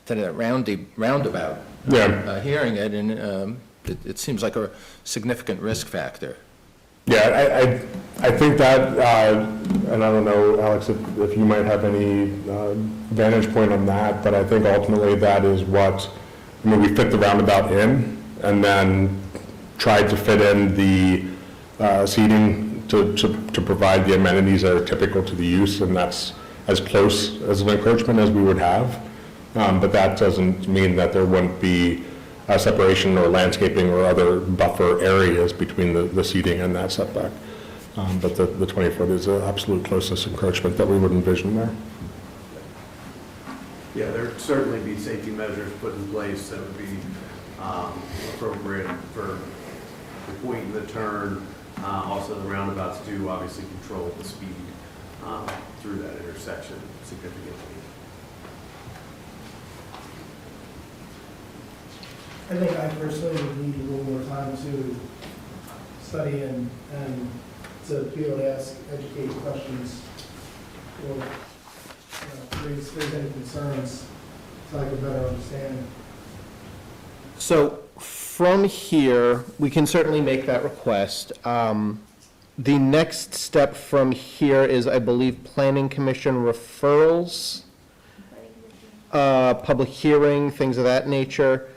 E: to that roundabout.
I: Yeah.
E: Hearing it, and it seems like a significant risk factor.
I: Yeah, I think that, and I don't know, Alex, if you might have any vantage point on that, but I think ultimately that is what, I mean, we fit the roundabout in and then tried to fit in the seating to provide the amenities that are typical to the use, and that's as close as an encroachment as we would have. But that doesn't mean that there wouldn't be separation or landscaping or other buffer areas between the seating and that setback. But the 20-foot is the absolute closest encroachment that we would envision there.
J: Yeah, there'd certainly be safety measures put in place that would be appropriate for the point and the turn. Also, the roundabouts do obviously control the speed through that intersection significantly.
K: I think I personally would need a little more time to study and to be able to ask educated questions, or raise any concerns, so I can better understand.
A: So from here, we can certainly make that request. The next step from here is, I believe, Planning Commission referrals, public hearing, things of that nature.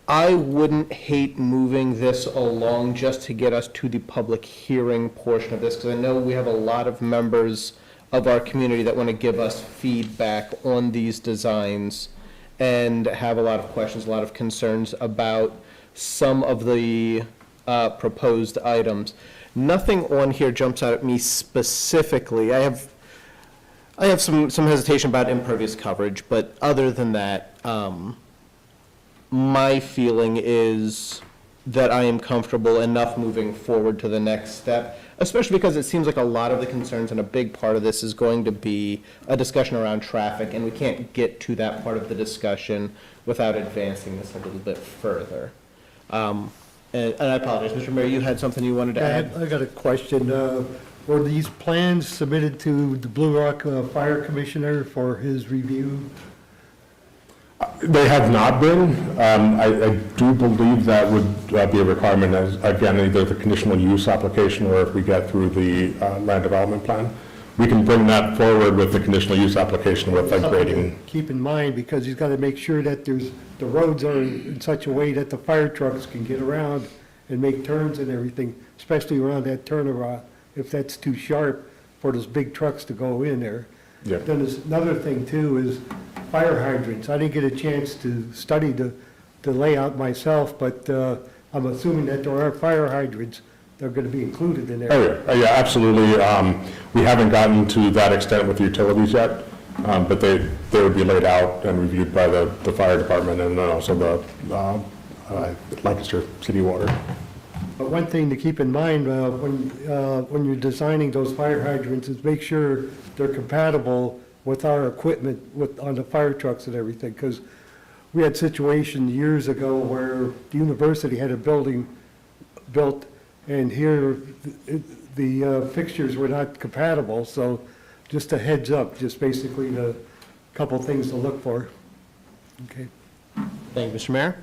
A: I wouldn't hate moving this along just to get us to the public hearing portion of this, because I know we have a lot of members of our community that want to give us feedback on these designs and have a lot of questions, a lot of concerns about some of the proposed items. Nothing on here jumps out at me specifically. I have some hesitation about impervious coverage, but other than that, my feeling is that I am comfortable enough moving forward to the next step, especially because it seems like a lot of the concerns and a big part of this is going to be a discussion around traffic, and we can't get to that part of the discussion without advancing this a little bit further. And I apologize, Mr. Mayor, you had something you wanted to add?
B: I got a question. Were these plans submitted to the Blue Rock Fire Commissioner for his review?
I: They have not been. I do believe that would be a requirement as, again, either the conditional use application or if we get through the land development plan. We can bring that forward with the conditional use application with like grading.
B: Keep in mind, because he's got to make sure that the roads are in such a way that the fire trucks can get around and make turns and everything, especially around that turnaround, if that's too sharp for those big trucks to go in there.
I: Yeah.
B: Then there's another thing too is fire hydrants. I didn't get a chance to study the layout myself, but I'm assuming that there are fire hydrants that are going to be included in there.
I: Oh, yeah, absolutely. We haven't gotten to that extent with utilities yet, but they would be laid out and reviewed by the fire department and then also the Lancaster City Water.
B: But one thing to keep in mind when you're designing those fire hydrants is make sure they're compatible with our equipment on the fire trucks and everything, because we had situations years ago where the university had a building built, and here the fixtures were not compatible, so just a heads up, just basically the couple things to look for. Okay.
A: Thank you, Mr. Mayor.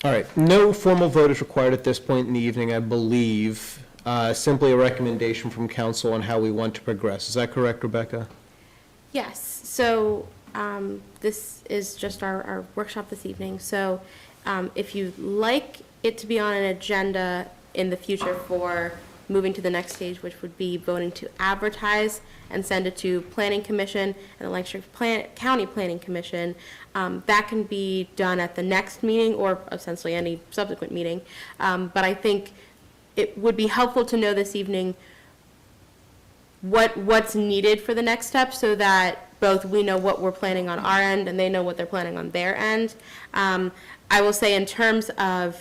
A: All right, no formal vote is required at this point in the evening, I believe. Simply a recommendation from council on how we want to progress. Is that correct, Rebecca?
C: Yes, so this is just our workshop this evening. So if you'd like it to be on an agenda in the future for moving to the next stage, which would be voting to advertise and send it to Planning Commission and the Lancaster County Planning Commission, that can be done at the next meeting or essentially any subsequent meeting. But I think it would be helpful to know this evening what's needed for the next step so that both we know what we're planning on our end and they know what they're planning on their end. I will say in terms of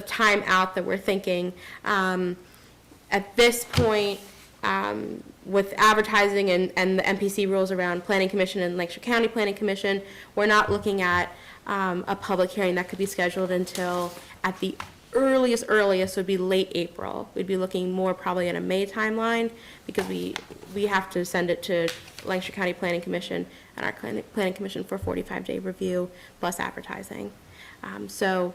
C: time out that we're thinking, at this point, with advertising and the MPC rules around Planning Commission and Lancaster County Planning Commission, we're not looking at a public hearing that could be scheduled until at the earliest would be late April. We'd be looking more probably at a May timeline because we have to send it to Lancaster County Planning Commission and our Planning Commission for 45-day review plus advertising. So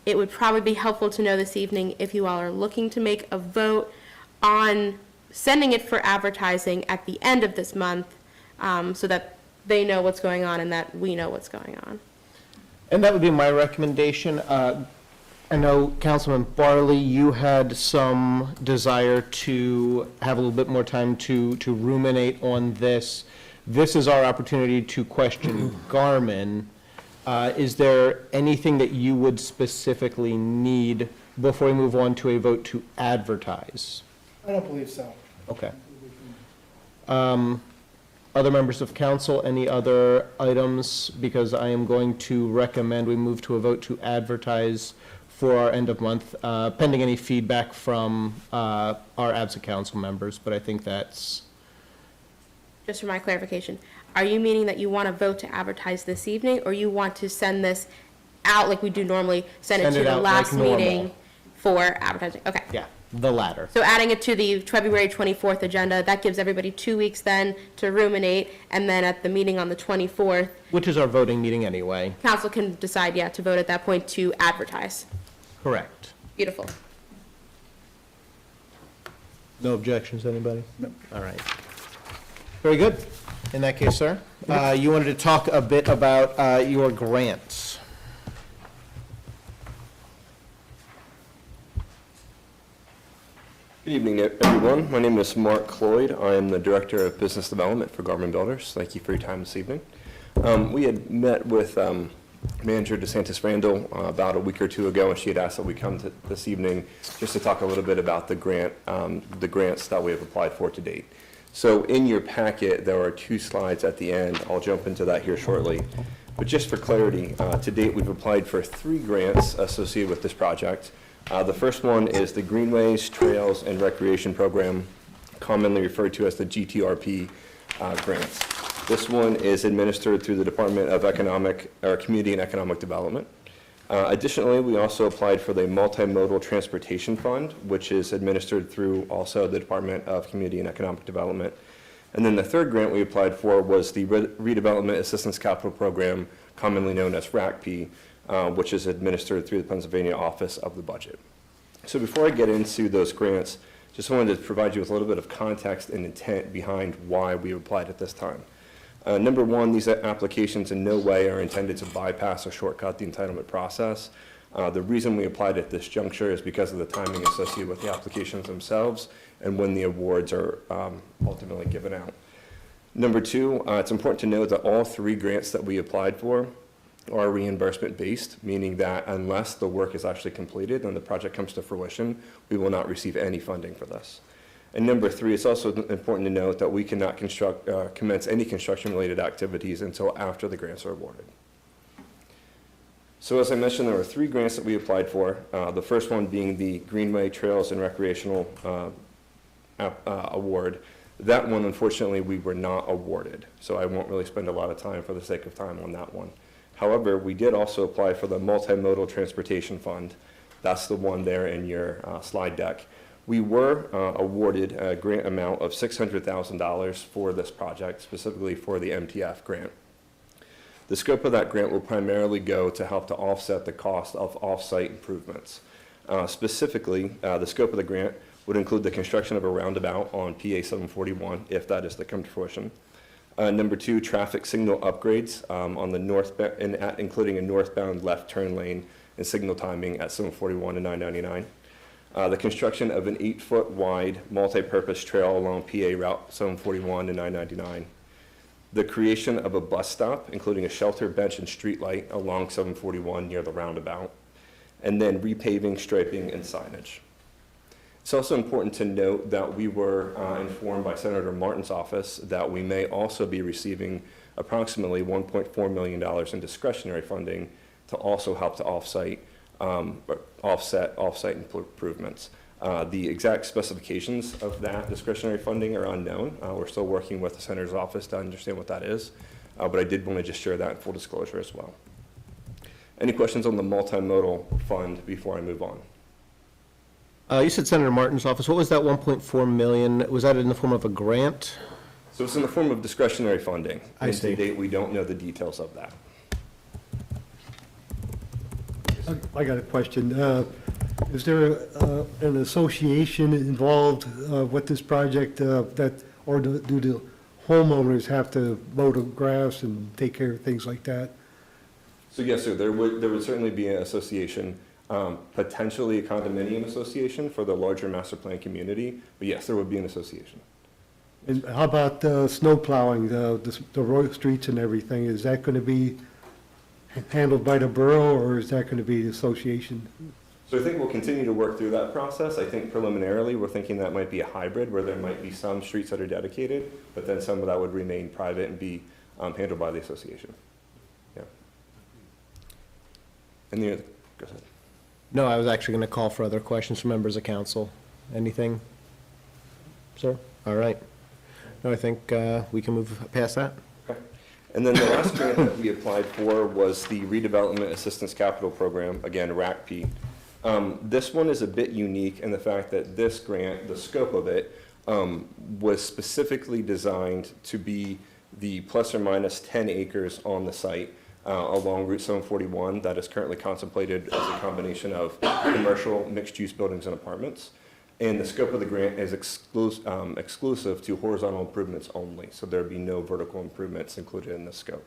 C: it would probably be helpful to know this evening if you all are looking to make a vote on sending it for advertising at the end of this month so that they know what's going on and that we know what's going on.
A: And that would be my recommendation. I know, Councilman Barley, you had some desire to have a little bit more time to ruminate on this. This is our opportunity to question Garmin. Is there anything that you would specifically need before we move on to a vote to advertise?
K: I don't believe so.
A: Okay. Other members of council, any other items? Because I am going to recommend we move to a vote to advertise for our end of month, pending any feedback from our absent council members, but I think that's...
C: Just for my clarification, are you meaning that you want to vote to advertise this evening, or you want to send this out like we do normally, send it to the
A: out
C: last
A: like normal.
C: meeting for advertising? Okay.
A: Yeah, the latter.
C: So adding it to the February 24th agenda, that gives everybody 2 weeks then to ruminate, and then at the meeting on the 24th,
A: Which is our voting meeting anyway.
C: council can decide, yeah, to vote at that point to advertise.
A: Correct.
C: Beautiful.
A: No objections, anybody? No. All right. Very good. In that case, sir, you wanted to talk a bit about your grants.
L: Good evening, everyone. My name is Mark Cloyd. I am the Director of Business Development for Garmin Builders. Thank you for your time this evening. We had met with Manager DeSantis Randall about a week or two ago, and she had asked that we come to this evening just to talk a little bit about the grants that we have applied for to date. So in your packet, there are 2 slides at the end. I'll jump into that here shortly. But just for clarity, to date, we've applied for 3 grants associated with this project. The first one is the Greenways, Trails, and Recreation Program, commonly referred to as the GTRP grants. This one is administered through the Department of Community and Economic Development. Additionally, we also applied for the Multimodal Transportation Fund, which is administered through also the Department of Community and Economic Development. And then the third grant we applied for was the Redevelopment Assistance Capital Program, commonly known as RACP, which is administered through the Pennsylvania Office of the Budget. So before I get into those grants, just wanted to provide you with a little bit of context and intent behind why we applied at this time. Number one, these applications in no way are intended to bypass or shortcut the entitlement process. The reason we applied at this juncture is because of the timing associated with the applications themselves and when the awards are ultimately given out. Number two, it's important to note that all 3 grants that we applied for are reimbursement based, meaning that unless the work is actually completed and the project comes to fruition, we will not receive any funding for this. And number 3, it's also important to note that we cannot commence any construction-related activities until after the grants are awarded. So as I mentioned, there were 3 grants that we applied for. The first one being the Greenway Trails and Recreational Award. That one, unfortunately, we were not awarded. So I won't really spend a lot of time for the sake of time on that one. However, we did also apply for the Multimodal Transportation Fund. That's the one there in your slide deck. We were awarded a grant amount of $600,000 for this project, specifically for the MTF grant. The scope of that grant will primarily go to help to offset the cost of off-site improvements. Specifically, the scope of the grant would include the construction of a roundabout on PA 741, if that is to come to fruition. Number 2, traffic signal upgrades on the northbound, including a northbound left turn lane and signal timing at 741 and 999. The construction of an 8-foot wide multi-purpose trail along PA Route 741 and 999. The creation of a bus stop, including a shelter, bench, and street light along 741 near the roundabout. And then repaving, striping, and signage. It's also important to note that we were informed by Senator Martin's office that we may also be receiving approximately $1.4 million in discretionary funding to also help to offset off-site improvements. The exact specifications of that discretionary funding are unknown. We're still working with the Senator's office to understand what that is, but I did want to just share that in full disclosure as well. Any questions on the multimodal fund before I move on?
A: You said Senator Martin's office. What was that 1.4 million? Was that in the form of a grant?
L: So it's in the form of discretionary funding.
A: I
L: And
A: see.
L: to date, we don't know the details of that.
B: I got a question. Is there an association involved with this project or do the homeowners have to mow the grass and take care of things like that?
L: So yes, sir, there would certainly be an association, potentially a condominium association for the larger master plan community, but yes, there would be an association.
B: And how about snow plowing, the road streets and everything? Is that going to be handled by the borough, or is that going to be the association?
L: So I think we'll continue to work through that process. I think preliminarily, we're thinking that might be a hybrid where there might be some streets that are dedicated, but then some of that would remain private and be handled by the association. Yeah. Any other, go ahead.
A: No, I was actually going to call for other questions from members of council. Anything? Sir? All right. No, I think we can move past that.
L: Okay. And then the last grant that we applied for was the Redevelopment Assistance Capital Program, again, RACP. This one is a bit unique in the fact that this grant, the scope of it, was specifically designed to be the plus or minus 10 acres on the site along Route 741 that is currently contemplated as a combination of commercial, mixed-use buildings and apartments. And the scope of the grant is exclusive to horizontal improvements only, so there'd be no vertical improvements included in the scope.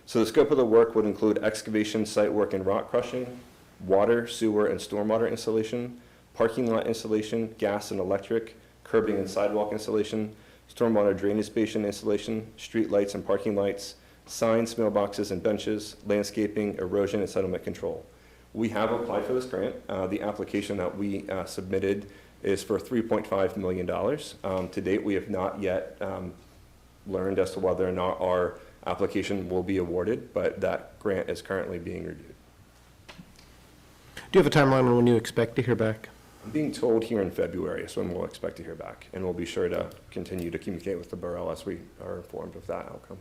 L: So the scope of the work would include excavation, site work, and rock crushing, water, sewer, and stormwater installation, parking lot installation, gas and electric, curbing and sidewalk installation, stormwater drainage basin installation, street lights and parking lights, signs, mailboxes, and benches, landscaping, erosion, and settlement control. We have applied for this grant. The application that we submitted is for $3.5 million. To date, we have not yet learned as to whether or not our application will be awarded, but that grant is currently being reviewed.
A: Do you have a timeline on when you expect to hear back?
L: I'm being told here in February is when we'll expect to hear back, and we'll be sure to continue to communicate with the borough as we are informed of that outcome.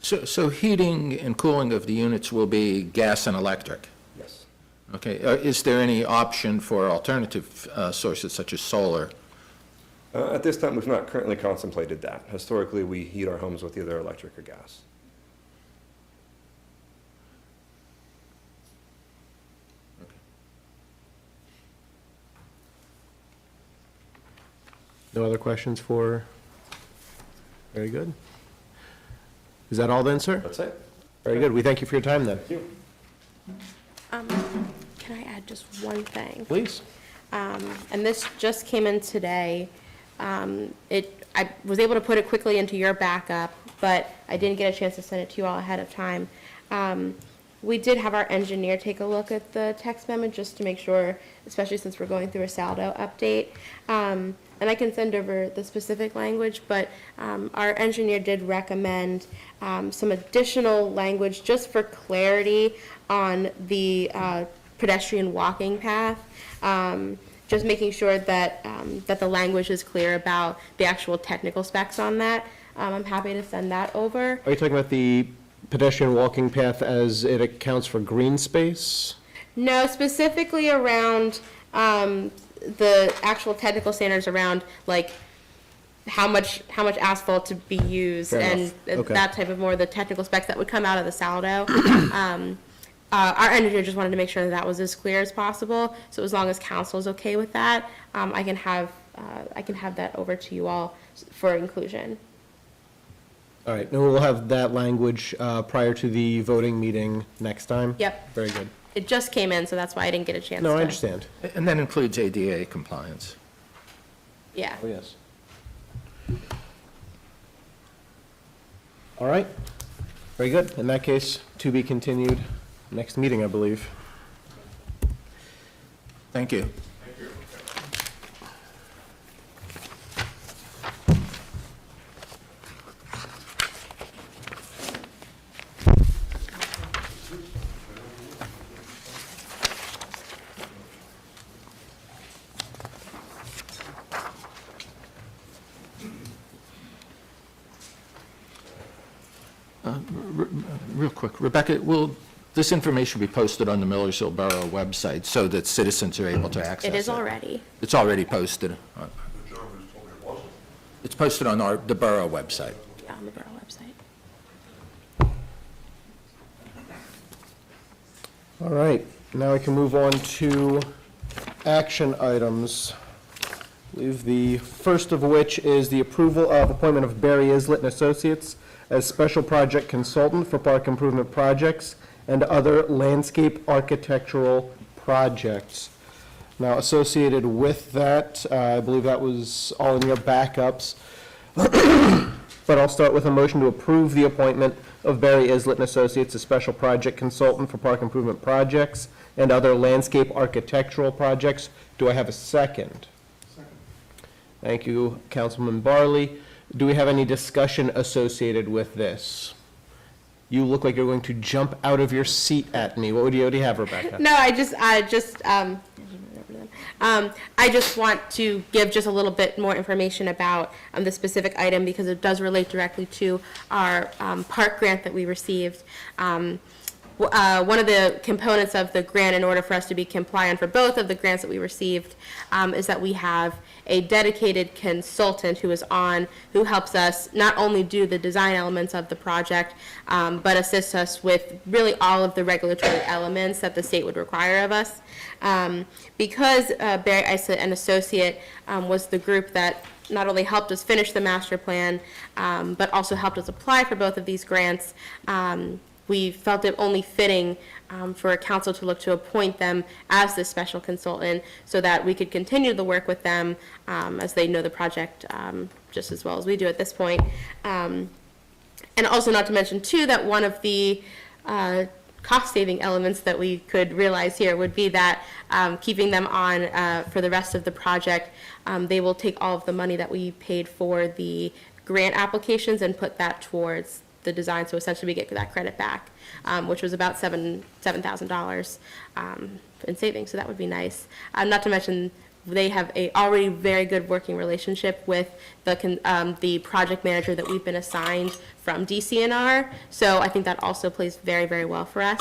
E: So heating and cooling of the units will be gas and electric?
L: Yes.
E: Okay, is there any option for alternative sources such as solar?
L: At this time, we've not currently contemplated that. Historically, we heat our homes with either electric or gas.
A: No other questions for? Very good. Is that all then, sir?
L: That's it.
A: Very good. We thank you for your time then.
L: Thank you.
C: Can I add just one thing?
A: Please.
C: And this just came in today. I was able to put it quickly into your backup, but I didn't get a chance to send it to you all ahead of time. We did have our engineer take a look at the text memo just to make sure, especially since we're going through a saldo update. And I can send over the specific language, but our engineer did recommend some additional language just for clarity on the pedestrian walking path. Just making sure that, that the language is clear about the actual technical specs on that. I'm happy to send that over.
A: Are you talking about the pedestrian walking path as it accounts for green space?
C: No, specifically around the actual technical standards around, like, how much asphalt to be used
A: Fair
C: and
A: enough. Okay.
C: that type of more the technical specs that would come out of the saldo. Our engineer just wanted to make sure that was as clear as possible. So as long as council is okay with that, I can have that over to you all for inclusion.
A: All right, and we'll have that language prior to the voting meeting next time?
C: Yep.
A: Very good.
C: It just came in, so that's why I didn't get a chance to.
A: No, I understand.
E: And that includes ADA compliance.
C: Yeah.
A: Oh, yes. All right, very good. In that case, to be continued next meeting, I believe.
E: Thank you. Real quick, Rebecca, will this information be posted on the Millersville Borough website so that citizens are able to access it?
C: It is already.
E: It's already posted. It's posted on the borough website.
C: Yeah, on the borough website.
A: All right, now we can move on to action items. I believe the first of which is the approval of appointment of Barry Islet and Associates as special project consultant for park improvement projects and other landscape architectural projects. Now, associated with that, I believe that was all in your backups. But I'll start with a motion to approve the appointment of Barry Islet and Associates as special project consultant for park improvement projects and other landscape architectural projects. Do I have a second?
K: Second.
A: Thank you, Councilman Barley. Do we have any discussion associated with this? You look like you're going to jump out of your seat at me. What do you have, Rebecca?
C: No, I just want to give just a little bit more information about the specific item because it does relate directly to our park grant that we received. One of the components of the grant in order for us to be compliant for both of the grants that we received is that we have a dedicated consultant who helps us not only do the design elements of the project, but assists us with really all of the regulatory elements that the state would require of us. Because Barry Islet and Associate was the group that not only helped us finish the master plan, but also helped us apply for both of these grants, we felt it only fitting for a council to look to appoint them as the special consultant so that we could continue the work with them as they know the project just as well as we do at this point. And also not to mention, too, that one of the cost-saving elements that we could realize here would be that keeping them on for the rest of the project, they will take all of the money that we paid for the grant applications and put that towards the design, so essentially we get that credit back, which was about $7,000 in savings, so that would be nice. Not to mention, they have a already very good working relationship with the project manager that we've been assigned from DCNR, so I think that also plays very, very well for us.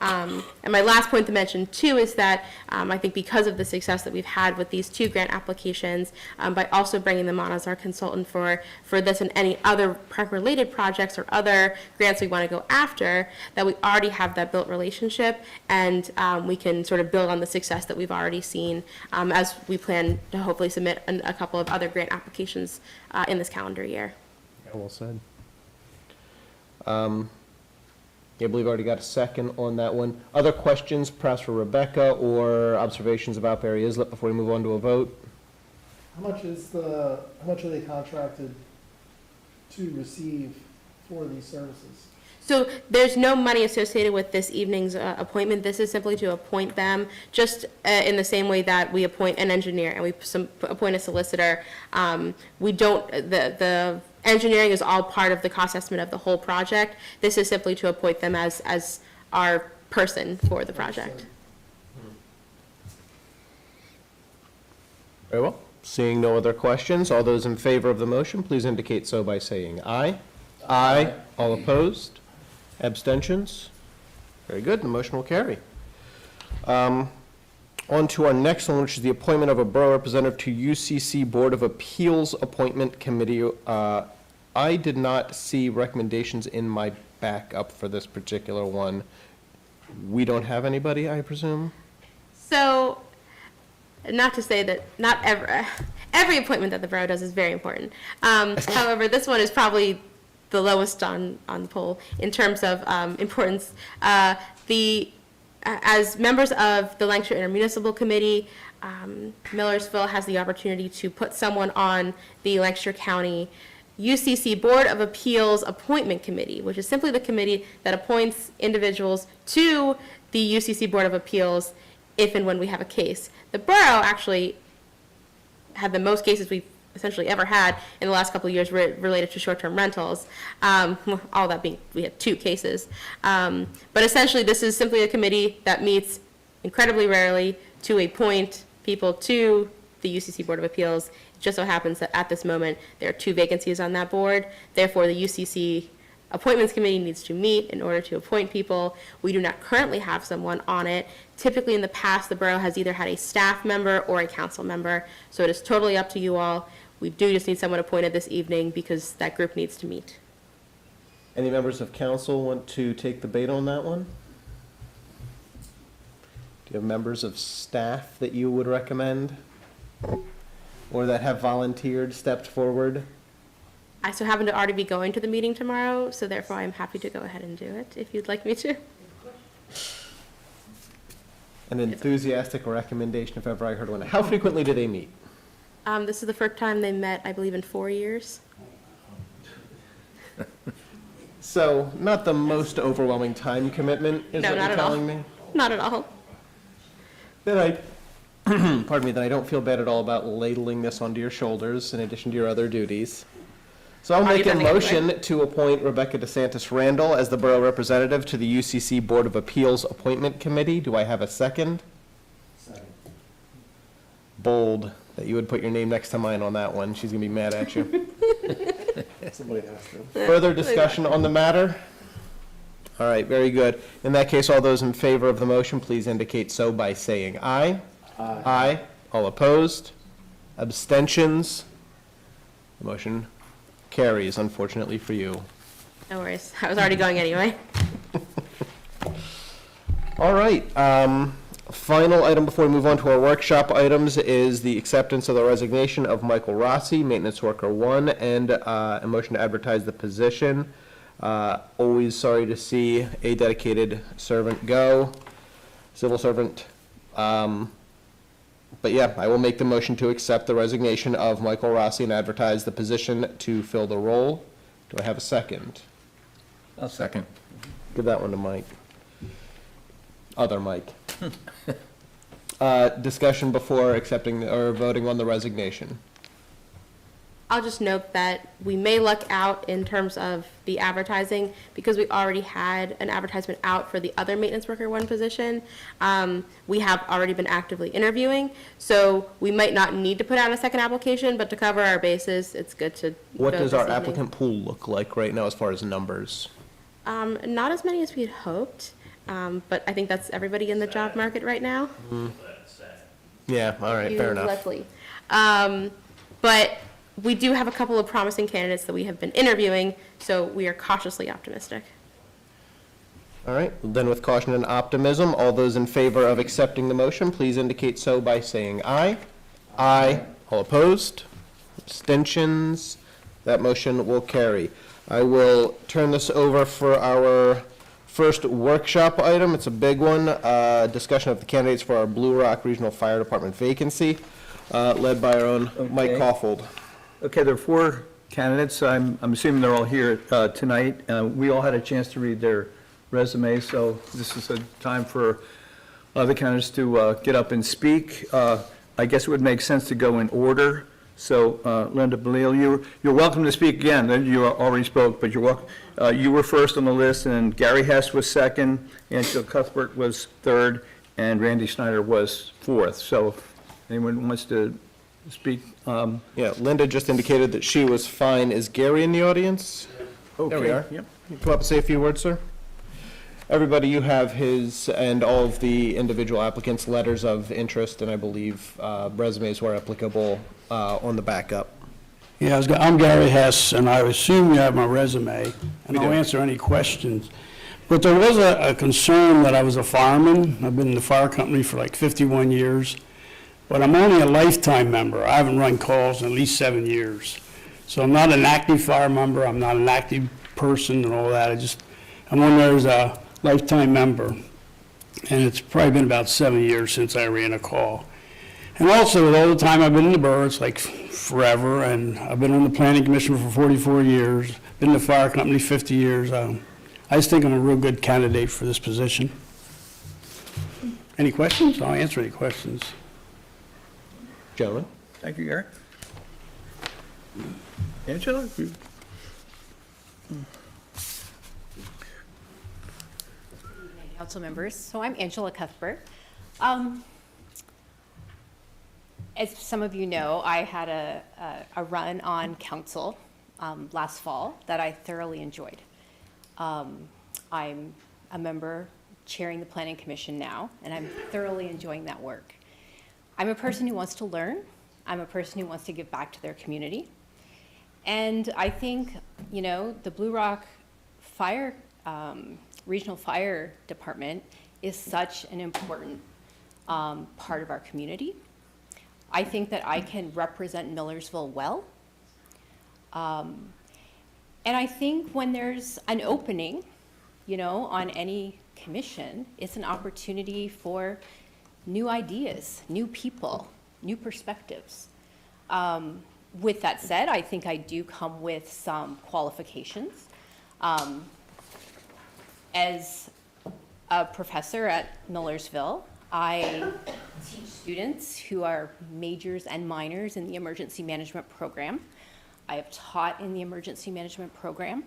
C: And my last point to mention, too, is that I think because of the success that we've had with these two grant applications, by also bringing them on as our consultant for this and any other park-related projects or other grants we want to go after, that we already have that built relationship, and we can sort of build on the success that we've already seen as we plan to hopefully submit a couple of other grant applications in this calendar year.
A: Well said. I believe I already got a second on that one. Other questions, perhaps for Rebecca, or observations about Barry Islet before we move on to a vote?
K: How much are they contracted to receive for these services?
C: So there's no money associated with this evening's appointment. This is simply to appoint them, just in the same way that we appoint an engineer and we appoint a solicitor. We don't, the engineering is all part of the cost estimate of the whole project. This is simply to appoint them as our person for the project.
A: Very well. Seeing no other questions, all those in favor of the motion, please indicate so by saying aye. Aye. All opposed? Abstentions? Very good, the motion will carry. On to our next one, which is the appointment of a borough representative to UCC Board of Appeals Appointment Committee. I did not see recommendations in my backup for this particular one. We don't have anybody, I presume?
C: So, not to say that not every appointment that the borough does is very important. However, this one is probably the lowest on the poll in terms of importance. As members of the Lancashire Intermunicipal Committee, Millersville has the opportunity to put someone on the Lancashire County UCC Board of Appeals Appointment Committee, which is simply the committee that appoints individuals to the UCC Board of Appeals if and when we have a case. The borough actually had the most cases we've essentially ever had in the last couple of years related to short-term rentals. All that being, we had 2 cases. But essentially, this is simply a committee that meets incredibly rarely to appoint people to the UCC Board of Appeals. It just so happens that at this moment, there are 2 vacancies on that board. Therefore, the UCC Appointments Committee needs to meet in order to appoint people. We do not currently have someone on it. Typically, in the past, the borough has either had a staff member or a council member, so it is totally up to you all. We do just need someone appointed this evening because that group needs to meet.
A: Any members of council want to take the bait on that one? Do you have members of staff that you would recommend? Or that have volunteered, stepped forward?
C: I so happen to already be going to the meeting tomorrow, so therefore I'm happy to go ahead and do it if you'd like me to.
A: An enthusiastic recommendation if ever I heard one. How frequently do they meet?
C: This is the first time they met, I believe, in 4 years.
A: So, not the most overwhelming time commitment, is
C: No,
A: what
C: not
A: you're
C: at all.
A: telling me?
C: Not at all.
A: Then pardon me, then I don't feel bad at all about ladling this onto your shoulders in addition to your other duties. So I'll
C: Already
A: make a
C: done it anyway.
A: motion to appoint Rebecca DeSantis Randall as the borough representative to the UCC Board of Appeals Appointment Committee. Do I have a second?
J: Second.
A: Bold that you would put your name next to mine on that one. She's gonna be mad at you.
J: Somebody has to.
A: Further discussion on the matter? All right, very good. In that case, all those in favor of the motion, please indicate so by saying aye.
J: Aye.
A: Aye. All opposed? Abstentions? The motion carries, unfortunately for you.
C: No worries. I was already going anyway.
A: All right, final item before we move on to our workshop items is the acceptance of the resignation of Michael Rossi, Maintenance Worker 1, and a motion to advertise the position. Always sorry to see a dedicated servant go, civil servant. But yeah, I will make the motion to accept the resignation of Michael Rossi and advertise the position to fill the role. Do I have a second?
E: I'll second.
A: Give that one to Mike. Other Mike. Discussion before accepting or voting on the resignation.
C: I'll just note that we may luck out in terms of the advertising because we already had an advertisement out for the other Maintenance Worker 1 position. We have already been actively interviewing, so we might not need to put out a second application, but to cover our bases, it's good to
A: What
C: vote
A: does
C: this
A: our
C: evening.
A: applicant pool look like right now as far as numbers?
C: Not as many as we had hoped, but I think that's everybody in the job market right now.
A: Yeah, all right, fair enough.
C: Luckily. But we do have a couple of promising candidates that we have been interviewing, so we are cautiously optimistic.
A: All right, then with caution and optimism, all those in favor of accepting the motion, please indicate so by saying aye. Aye. All opposed? Abstentions? That motion will carry. I will turn this over for our first workshop item. It's a big one, discussion of the candidates for our Blue Rock Regional Fire Department vacancy, led by our own Mike
H: Okay.
A: Caulfield.
H: Okay, there are 4 candidates. I'm assuming they're all here tonight. We all had a chance to read their resumes, so this is a time for the candidates to get up and speak. I guess it would make sense to go in order. So, Linda Belil, you're welcome to speak again. You already spoke, but you're welcome. You were first on the list, and Gary Hess was second, Angela Cuthbert was third, and Randy Snyder was fourth. So, if anyone wants to speak.
A: Yeah, Linda just indicated that she was fine. Is Gary in the audience? There we
H: Okay,
A: are.
H: yep.
A: You come up and say a few words, sir? Everybody, you have his and all of the individual applicants' letters of interest, and I believe resumes where applicable on the backup.
M: Yeah, I'm Gary Hess, and I assume you have my resume, and
A: We
M: I'll
A: do.
M: answer any questions. But there was a concern that I was a fireman. I've been in the fire company for like 51 years, but I'm only a lifetime member. I haven't run calls in at least 7 years. So I'm not an active fire member, I'm not an active person and all that. I'm on there as a lifetime member. And it's probably been about 7 years since I ran a call. And also, with all the time I've been in the borough, it's like forever, and I've been on the planning commission for 44 years, been in the fire company 50 years. I just think I'm a real good candidate for this position. Any questions? I'll answer any questions.
A: Gentlemen?
H: Thank you, Gary. Angela?
N: Council members. So I'm Angela Cuthbert. As some of you know, I had a run on council last fall that I thoroughly enjoyed. I'm a member chairing the Planning Commission now, and I'm thoroughly enjoying that work. I'm a person who wants to learn. I'm a person who wants to give back to their community. And I think, you know, the Blue Rock Fire, Regional Fire Department is such an important part of our community. I think that I can represent Millersville well. And I think when there's an opening, you know, on any commission, it's an opportunity for new ideas, new people, new perspectives. With that said, I think I do come with some qualifications. As a professor at Millersville, I teach students who are majors and minors in the emergency management program. I have taught in the emergency management program,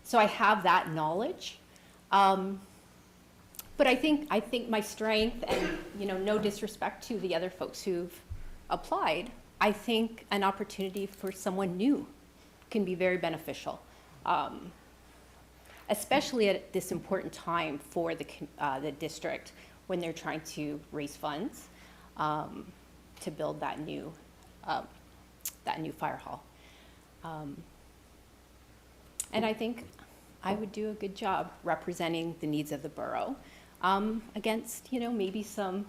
N: so I have that knowledge. But I think my strength, and you know, no disrespect to the other folks who've applied, I think an opportunity for someone new can be very beneficial, especially at this important time for the district when they're trying to raise funds to build that new fire hall. And I think I would do a good job representing the needs of the borough against, you know, maybe some,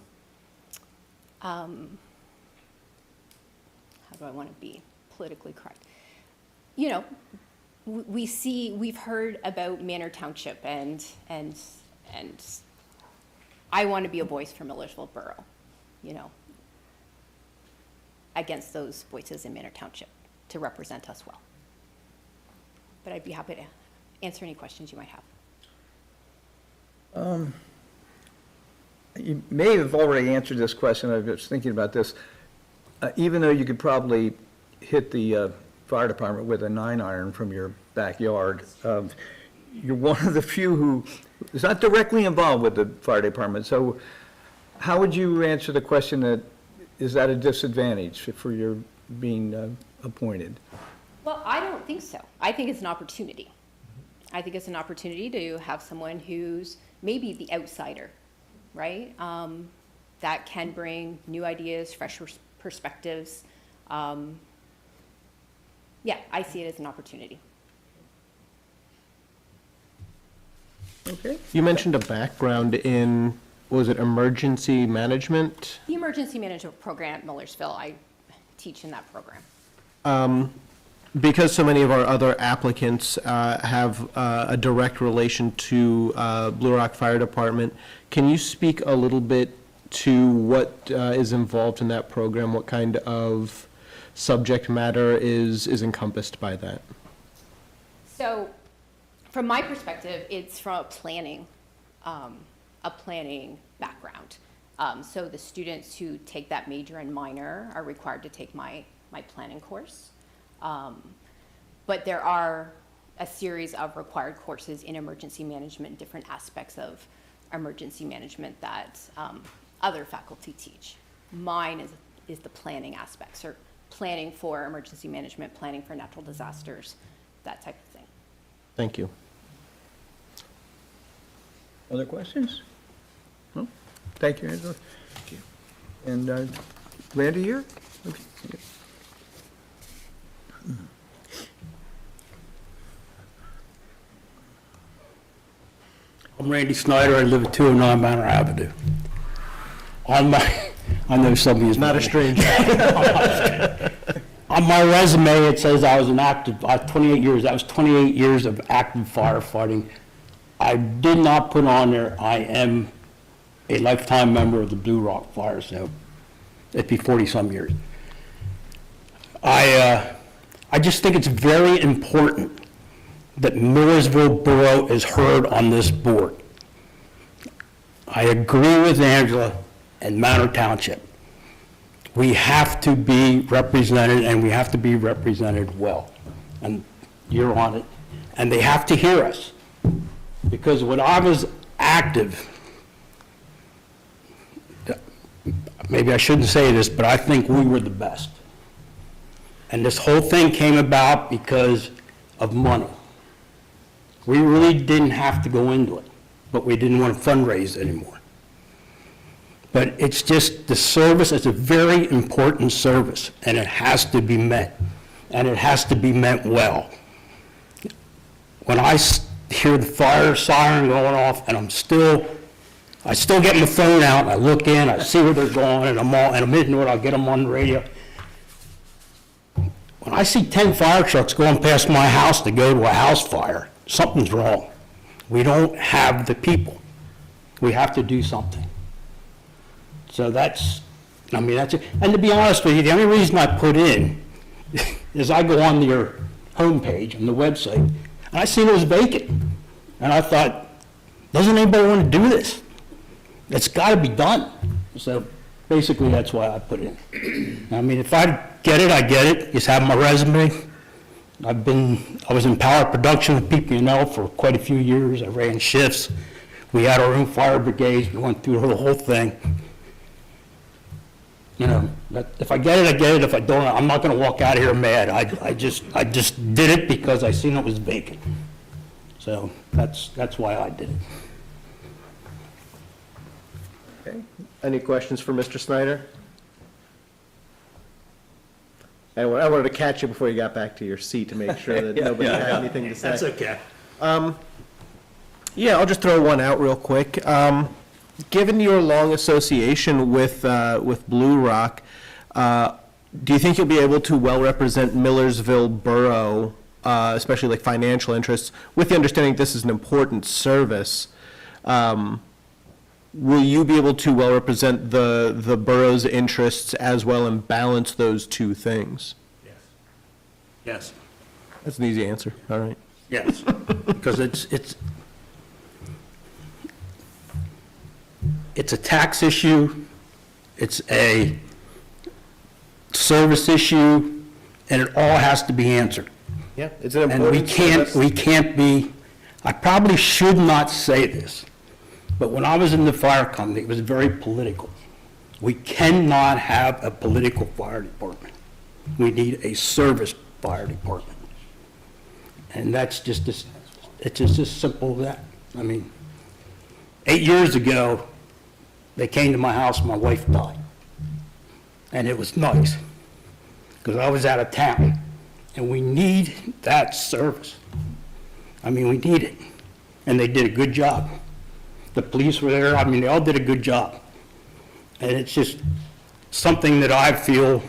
N: how do I want to be politically correct? You know, we've heard about Manor Township, and I want to be a voice for Millersville Borough, you know, against those voices in Manor Township to represent us well. But I'd be happy to answer any questions you might have.
H: You may have already answered this question. I was thinking about this. Even though you could probably hit the fire department with a 9-iron from your backyard, you're one of the few who is not directly involved with the fire department. So how would you answer the question that, is that a disadvantage for your being appointed?
N: Well, I don't think so. I think it's an opportunity. I think it's an opportunity to have someone who's maybe the outsider, right? That can bring new ideas, fresh perspectives. Yeah, I see it as an opportunity.
H: Okay.
A: You mentioned a background in, was it emergency management?
N: The emergency management program at Millersville, I teach in that program.
A: Because so many of our other applicants have a direct relation to Blue Rock Fire Department, can you speak a little bit to what is involved in that program? What kind of subject matter is encompassed by that?
N: So, from my perspective, it's from a planning background. So the students who take that major and minor are required to take my planning course. But there are a series of required courses in emergency management, different aspects of emergency management that other faculty teach. Mine is the planning aspects, or planning for emergency management, planning for natural disasters, that type of thing.
A: Thank you.
H: Other questions? No? Thank you, Angela. Thank you. And Randy here? Okay.
M: I'm Randy Snyder, I live at 209 Manor Avenue. I know some of you.
A: Not a stranger.
M: On my resume, it says I was an active, 28 years, that was 28 years of active firefighting. I did not put on there, I am a lifetime member of the Blue Rock Fire, so it'd be 40-some years. I just think it's very important that Millersville Borough is heard on this board. I agree with Angela and Manor Township. We have to be represented, and we have to be represented well. And you're on it. And they have to hear us. Because when I was active, maybe I shouldn't say this, but I think we were the best. And this whole thing came about because of money. We really didn't have to go into it, but we didn't want to fundraise anymore. But it's just the service, it's a very important service, and it has to be met, and it has to be met well. When I hear the fire siren going off, and I still get my phone out, and I look in, I see where they're going, and I'm into it, I'll get them on the radio. When I see 10 fire trucks going past my house to go to a house fire, something's wrong. We don't have the people. We have to do something. So that's it. And to be honest with you, the only reason I put in is I go on your homepage, on the website, and I see it was vacant. And I thought, doesn't anybody want to do this? It's got to be done. So basically, that's why I put it in. If I get it, I get it. Just have my resume. I was in power production with PP&L for quite a few years. I ran shifts. We had our own fire brigades. We went through the whole thing. If I get it, I get it. If I don't, I'm not going to walk out of here mad. I just did it because I seen it was vacant. So that's why I did it.
A: Okay. Any questions for Mr. Snyder? I wanted to catch you before you got back to your seat to make sure that nobody had anything to say.
M: That's okay.
A: Yeah, I'll just throw one out real quick. Given your long association with Blue Rock, do you think you'll be able to well represent Millersville Borough, especially like financial interests, with the understanding this is an important service? Will you be able to well represent the borough's interests as well and balance those two things?
M: Yes.
A: That's an easy answer. All right.
M: Yes. Because it's a tax issue, it's a service issue, and it all has to be answered.
A: Yeah, it's an
M: And
A: important service.
M: we can't be, I probably should not say this, but when I was in the fire company, it was very political. We cannot have a political fire department. We need a service fire department. And it's just as simple as that. 8 years ago, they came to my house, my wife died. And it was nice, because I was out of town. And we need that service. We need it. And they did a good job. The police were there, they all did a good job. And it's just something that I feel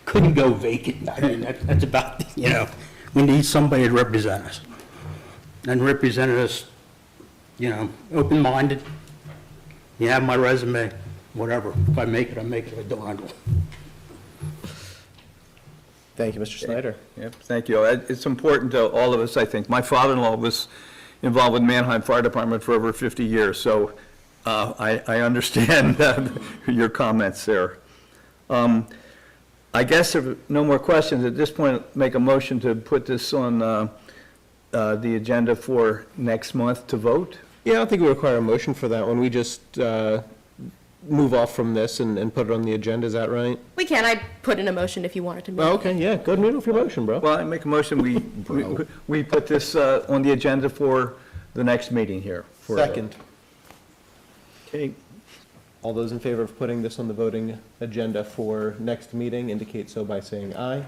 M: couldn't go vacant. That's about, we need somebody to represent us. And represent us, open-minded. You have my resume, whatever. If I make it, I make it. If I don't, I don't.
A: Thank you, Mr. Snyder.
H: Yep, thank you. It's important to all of us, I think. My father-in-law was involved with Manheim Fire Department for over 50 years, so I understand your comments there. I guess if no more questions, at this point, make a motion to put this on the agenda for next month to vote.
A: Yeah, I don't think we require a motion for that one. We just move off from this and put it on the agenda. Is that right?
C: We can. I put in a motion if you wanted to move.
A: Oh, okay, yeah. Go ahead and move off your motion, bro.
H: Well, I make a motion, we put this on the agenda for the next meeting here.
A: Second.
H: Okay,
A: All those in favor of putting this on the voting agenda for next meeting indicate so by saying aye.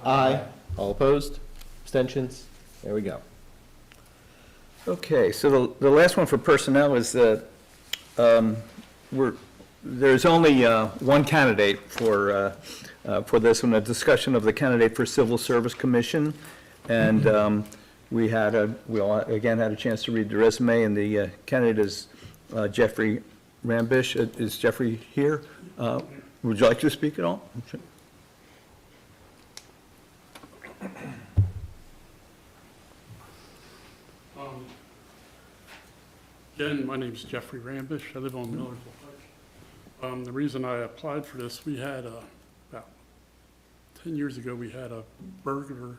A: Aye. All opposed? Abstentions? There we go.
H: okay, so the last one for personnel is that there's only one candidate for this one, a discussion of the candidate for Civil Service Commission. And we all again had a chance to read the resume, and the candidate is Jeffrey Rambish. Is Jeffrey here? Would you like to speak at all?
M: Again, my name's Jeffrey Rambish. I live on Millersville Pike. The reason I applied for this, we had about 10 years ago, we had a burglar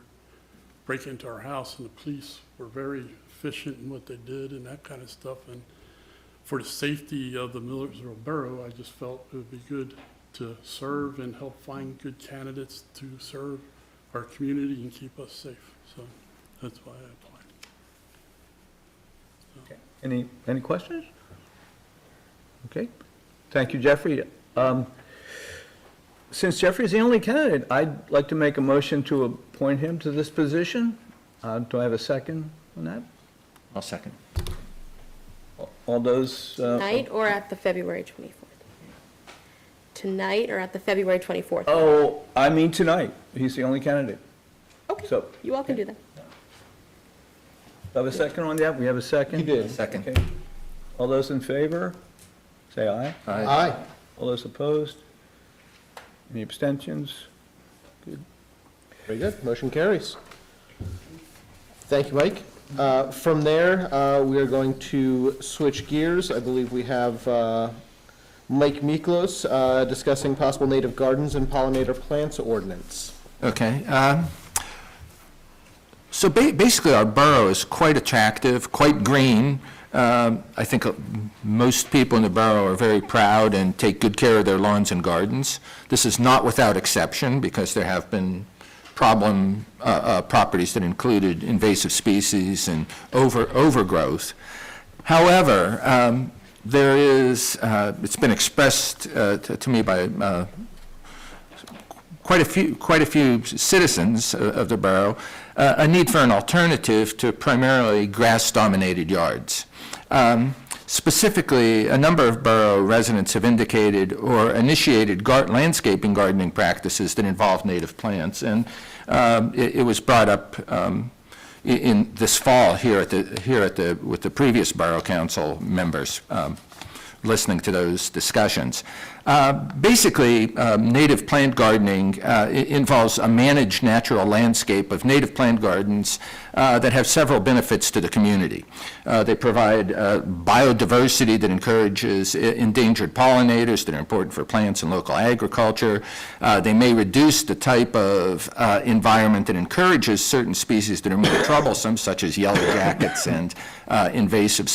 M: break into our house, and the police were very efficient in what they did and that kind of stuff. And for the safety of the Millersville Borough, I just felt it would be good to serve and help find good candidates to serve our community and keep us safe. So that's why I applied.
H: Any questions? Okay, thank you, Jeffrey. Since Jeffrey's the only candidate, I'd like to make a motion to appoint him to this position. Do I have a second on that?
E: I'll second.
H: All those?
C: Tonight or at the February 24th? Tonight or at the February 24th?
H: Oh, I mean tonight. He's the only candidate.
C: Okay,
H: So,
C: you all can do that.
H: have a second on that? We have a second?
A: You did.
E: Second.
H: Okay. All those in favor, say aye.
A: Aye.
H: All those opposed? Any abstentions?
A: Very good. Motion carries. Thank you, Mike. From there, we are going to switch gears. I believe we have Mike Miklos discussing possible native gardens and pollinator plants ordinance.
E: Okay. So basically, our borough is quite attractive, quite green. I think most people in the borough are very proud and take good care of their lawns and gardens. This is not without exception, because there have been problem properties that included invasive species and overgrowth. However, there is, it's been expressed to me by quite a few citizens of the borough, a need for an alternative to primarily grass-dominated yards. Specifically, a number of borough residents have indicated or initiated landscaping gardening practices that involve native plants, and it was brought up in this fall with the previous borough council members listening to those discussions. Basically, native plant gardening involves a managed natural landscape of native plant gardens that have several benefits to the community. They provide biodiversity that encourages endangered pollinators that are important for plants and local agriculture. They may reduce the type of environment that encourages certain species that are more troublesome, such as yellow jackets and invasive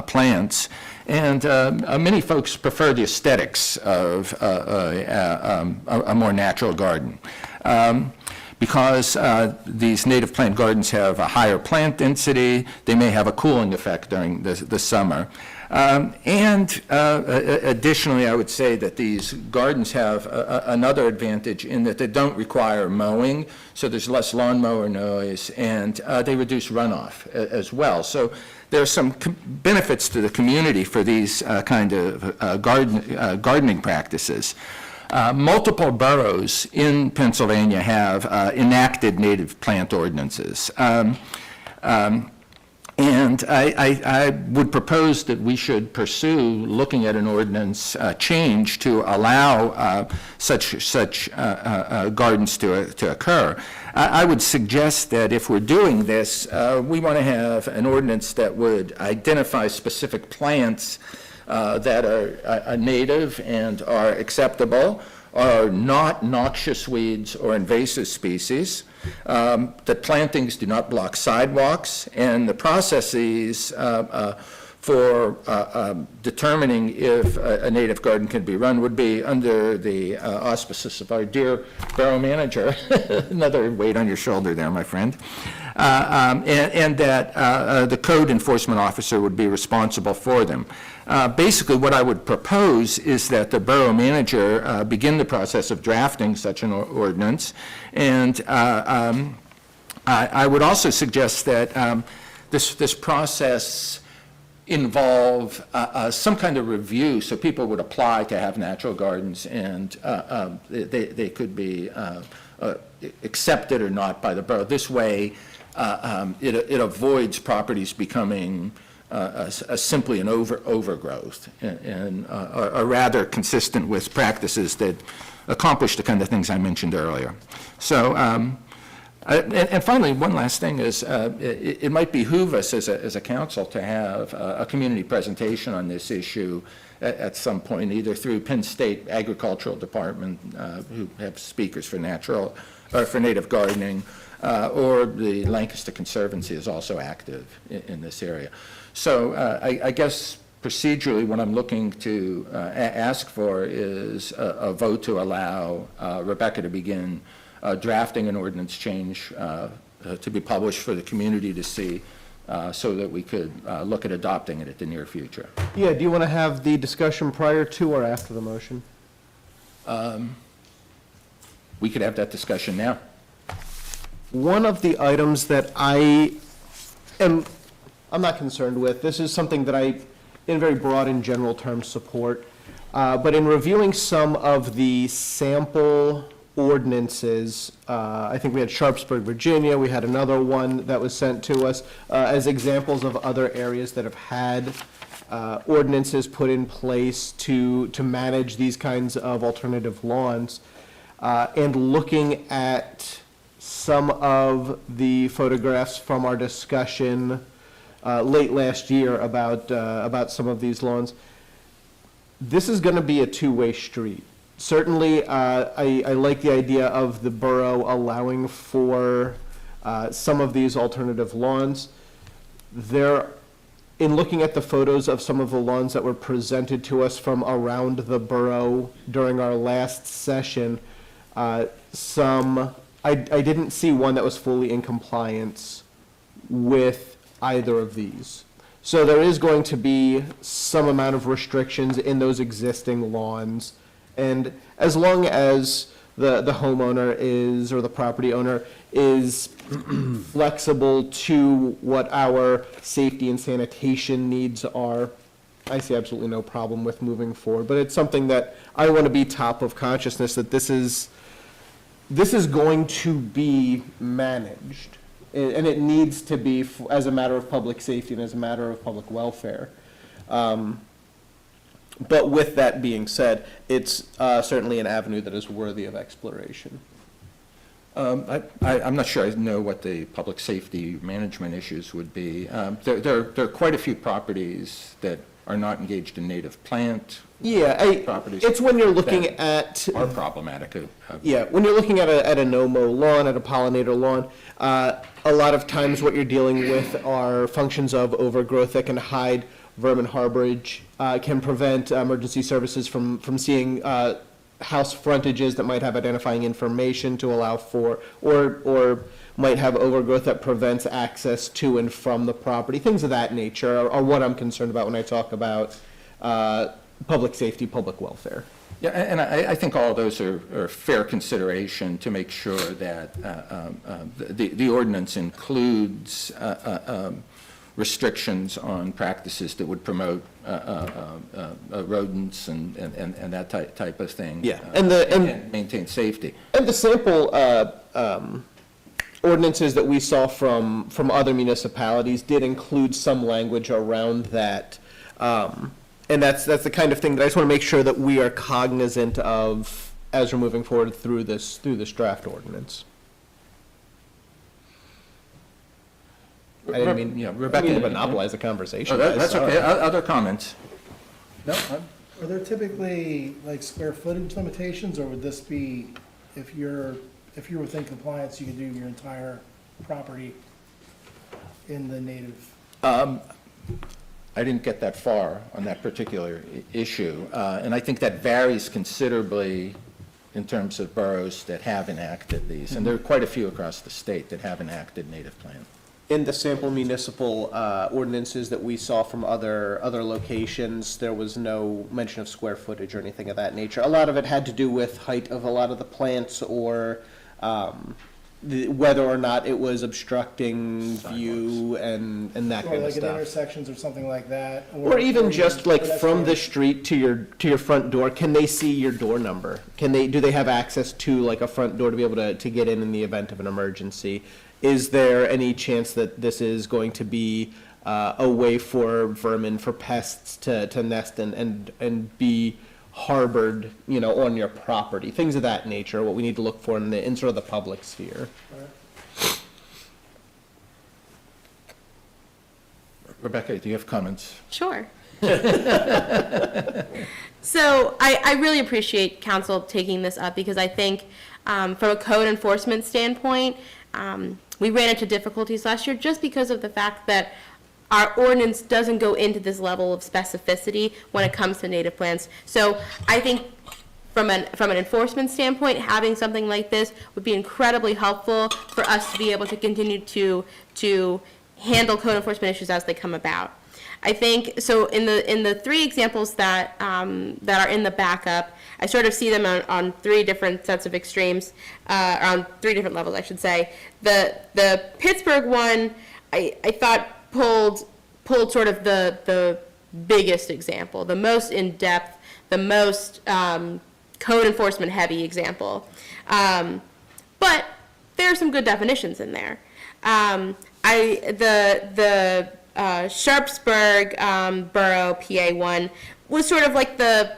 E: plants. And many folks prefer the aesthetics of a more natural garden. Because these native plant gardens have a higher plant density, they may have a cooling effect during the summer. Additionally, I would say that these gardens have another advantage in that they don't require mowing, so there's less lawnmower noise, and they reduce runoff as well. So there are some benefits to the community for these kind of gardening practices. Multiple boroughs in Pennsylvania have enacted native plant ordinances. And I would propose that we should pursue looking at an ordinance change to allow such gardens to occur. I would suggest that if we're doing this, we want to have an ordinance that would identify specific plants that are native and are acceptable, are not noxious weeds or invasive species, that plantings do not block sidewalks, and the processes for determining if a native garden can be run would be under the auspices of our dear borough manager. Another weight on your shoulder there, my friend. and that the code enforcement officer would be responsible for them. Basically, what I would propose is that the borough manager begin the process of drafting such an ordinance, and I would also suggest that this process involve some kind of review, so people would apply to have natural gardens, and they could be accepted or not by the borough. This way, it avoids properties becoming simply an overgrowth, and are rather consistent with practices that accomplish the kind of things I mentioned earlier. So, and finally, one last thing is, it might behoove us as a council to have a community presentation on this issue at some point, either through Penn State Agricultural Department, who have speakers for native gardening, or the Lancaster Conservancy is also active in this area. So I guess procedurally, what I'm looking to ask for is a vote to allow Rebecca to begin drafting an ordinance change to be published for the community to see, so that we could look at adopting it at the near future.
A: Yeah, do you want to have the discussion prior to or after the motion?
E: We could have that discussion now.
A: One of the items that I'm not concerned with, this is something that I, in very broad and general terms, support, but in reviewing some of the sample ordinances, I think we had Sharpsburg, Virginia, we had another one that was sent to us as examples of other areas that have had ordinances put in place to manage these kinds of alternative lawns, and looking at some of the photographs from our discussion late last year about some of these lawns. This is going to be a two-way street. Certainly, I like the idea of the borough allowing for some of these alternative lawns. In looking at the photos of some of the lawns that were presented to us from around the borough during our last session, I didn't see one that was fully in compliance with either of these. So there is going to be some amount of restrictions in those existing lawns. And as long as the homeowner is, or the property owner is flexible to what our safety and sanitation needs are, I see absolutely no problem with moving forward. But it's something that I want to be top of consciousness, that this is going to be managed. And it needs to be as a matter of public safety and as a matter of public welfare. But with that being said, it's certainly an avenue that is worthy of exploration.
E: I'm not sure I know what the public safety management issues would be. There are quite a few properties that are not engaged in native plant properties.
A: It's when you're looking at...
E: are problematic.
A: Yeah, when you're looking at a no-mow lawn, at a pollinator lawn, a lot of times what you're dealing with are functions of overgrowth that can hide vermin harborage, can prevent emergency services from seeing house frontages that might have identifying information to allow for, or might have overgrowth that prevents access to and from the property. Things of that nature are what I'm concerned about when I talk about public safety, public welfare.
E: Yeah, and I think all of those are fair consideration to make sure that the ordinance includes restrictions on practices that would promote rodents and that type of thing.
A: Yeah,
E: and maintain safety.
A: And the sample ordinances that we saw from other municipalities did include some language around that. And that's the kind of thing that I just want to make sure that we are cognizant of as we're moving forward through this draft ordinance. I didn't mean,
E: Rebecca,
A: to monopolize the conversation.
E: Oh, that's okay. Other comments?
J: No,
K: Are there typically like square footage limitations, or would this be, if you're within compliance, you can do your entire property in the native?
E: I didn't get that far on that particular issue, and I think that varies considerably in terms of boroughs that have enacted these, and there are quite a few across the state that have enacted native plan.
A: In the sample municipal ordinances that we saw from other locations, there was no mention of square footage or anything of that nature. A lot of it had to do with height of a lot of the plants or whether or not it was obstructing view and that
K: Or
A: kind of
K: like at
A: stuff.
K: intersections or something like that.
A: Or even just like from the
K: pedestrian.
A: street to your front door, can they see your door number? Do they have access to like a front door to be able to get in the event of an emergency? Is there any chance that this is going to be a way for vermin, for pests to nest and be harbored, on your property? Things of that nature, what we need to look for in sort of the public sphere.
E: Rebecca, do you have comments?
C: Sure. So I really appreciate council taking this up because I think from a code enforcement standpoint, we ran into difficulties last year just because of the fact that our ordinance doesn't go into this level of specificity when it comes to native plants. So I think from an enforcement standpoint, having something like this would be incredibly helpful for us to be able to continue to handle code enforcement issues as they come about. I think, so in the three examples that are in the backup, I sort of see them on three different sets of extremes, on three different levels, I should say. The Pittsburgh one, I thought pulled sort of the biggest example, the most in-depth, the most code enforcement heavy example. But there are some good definitions in there. The Sharpsburg Borough PA one was sort of like the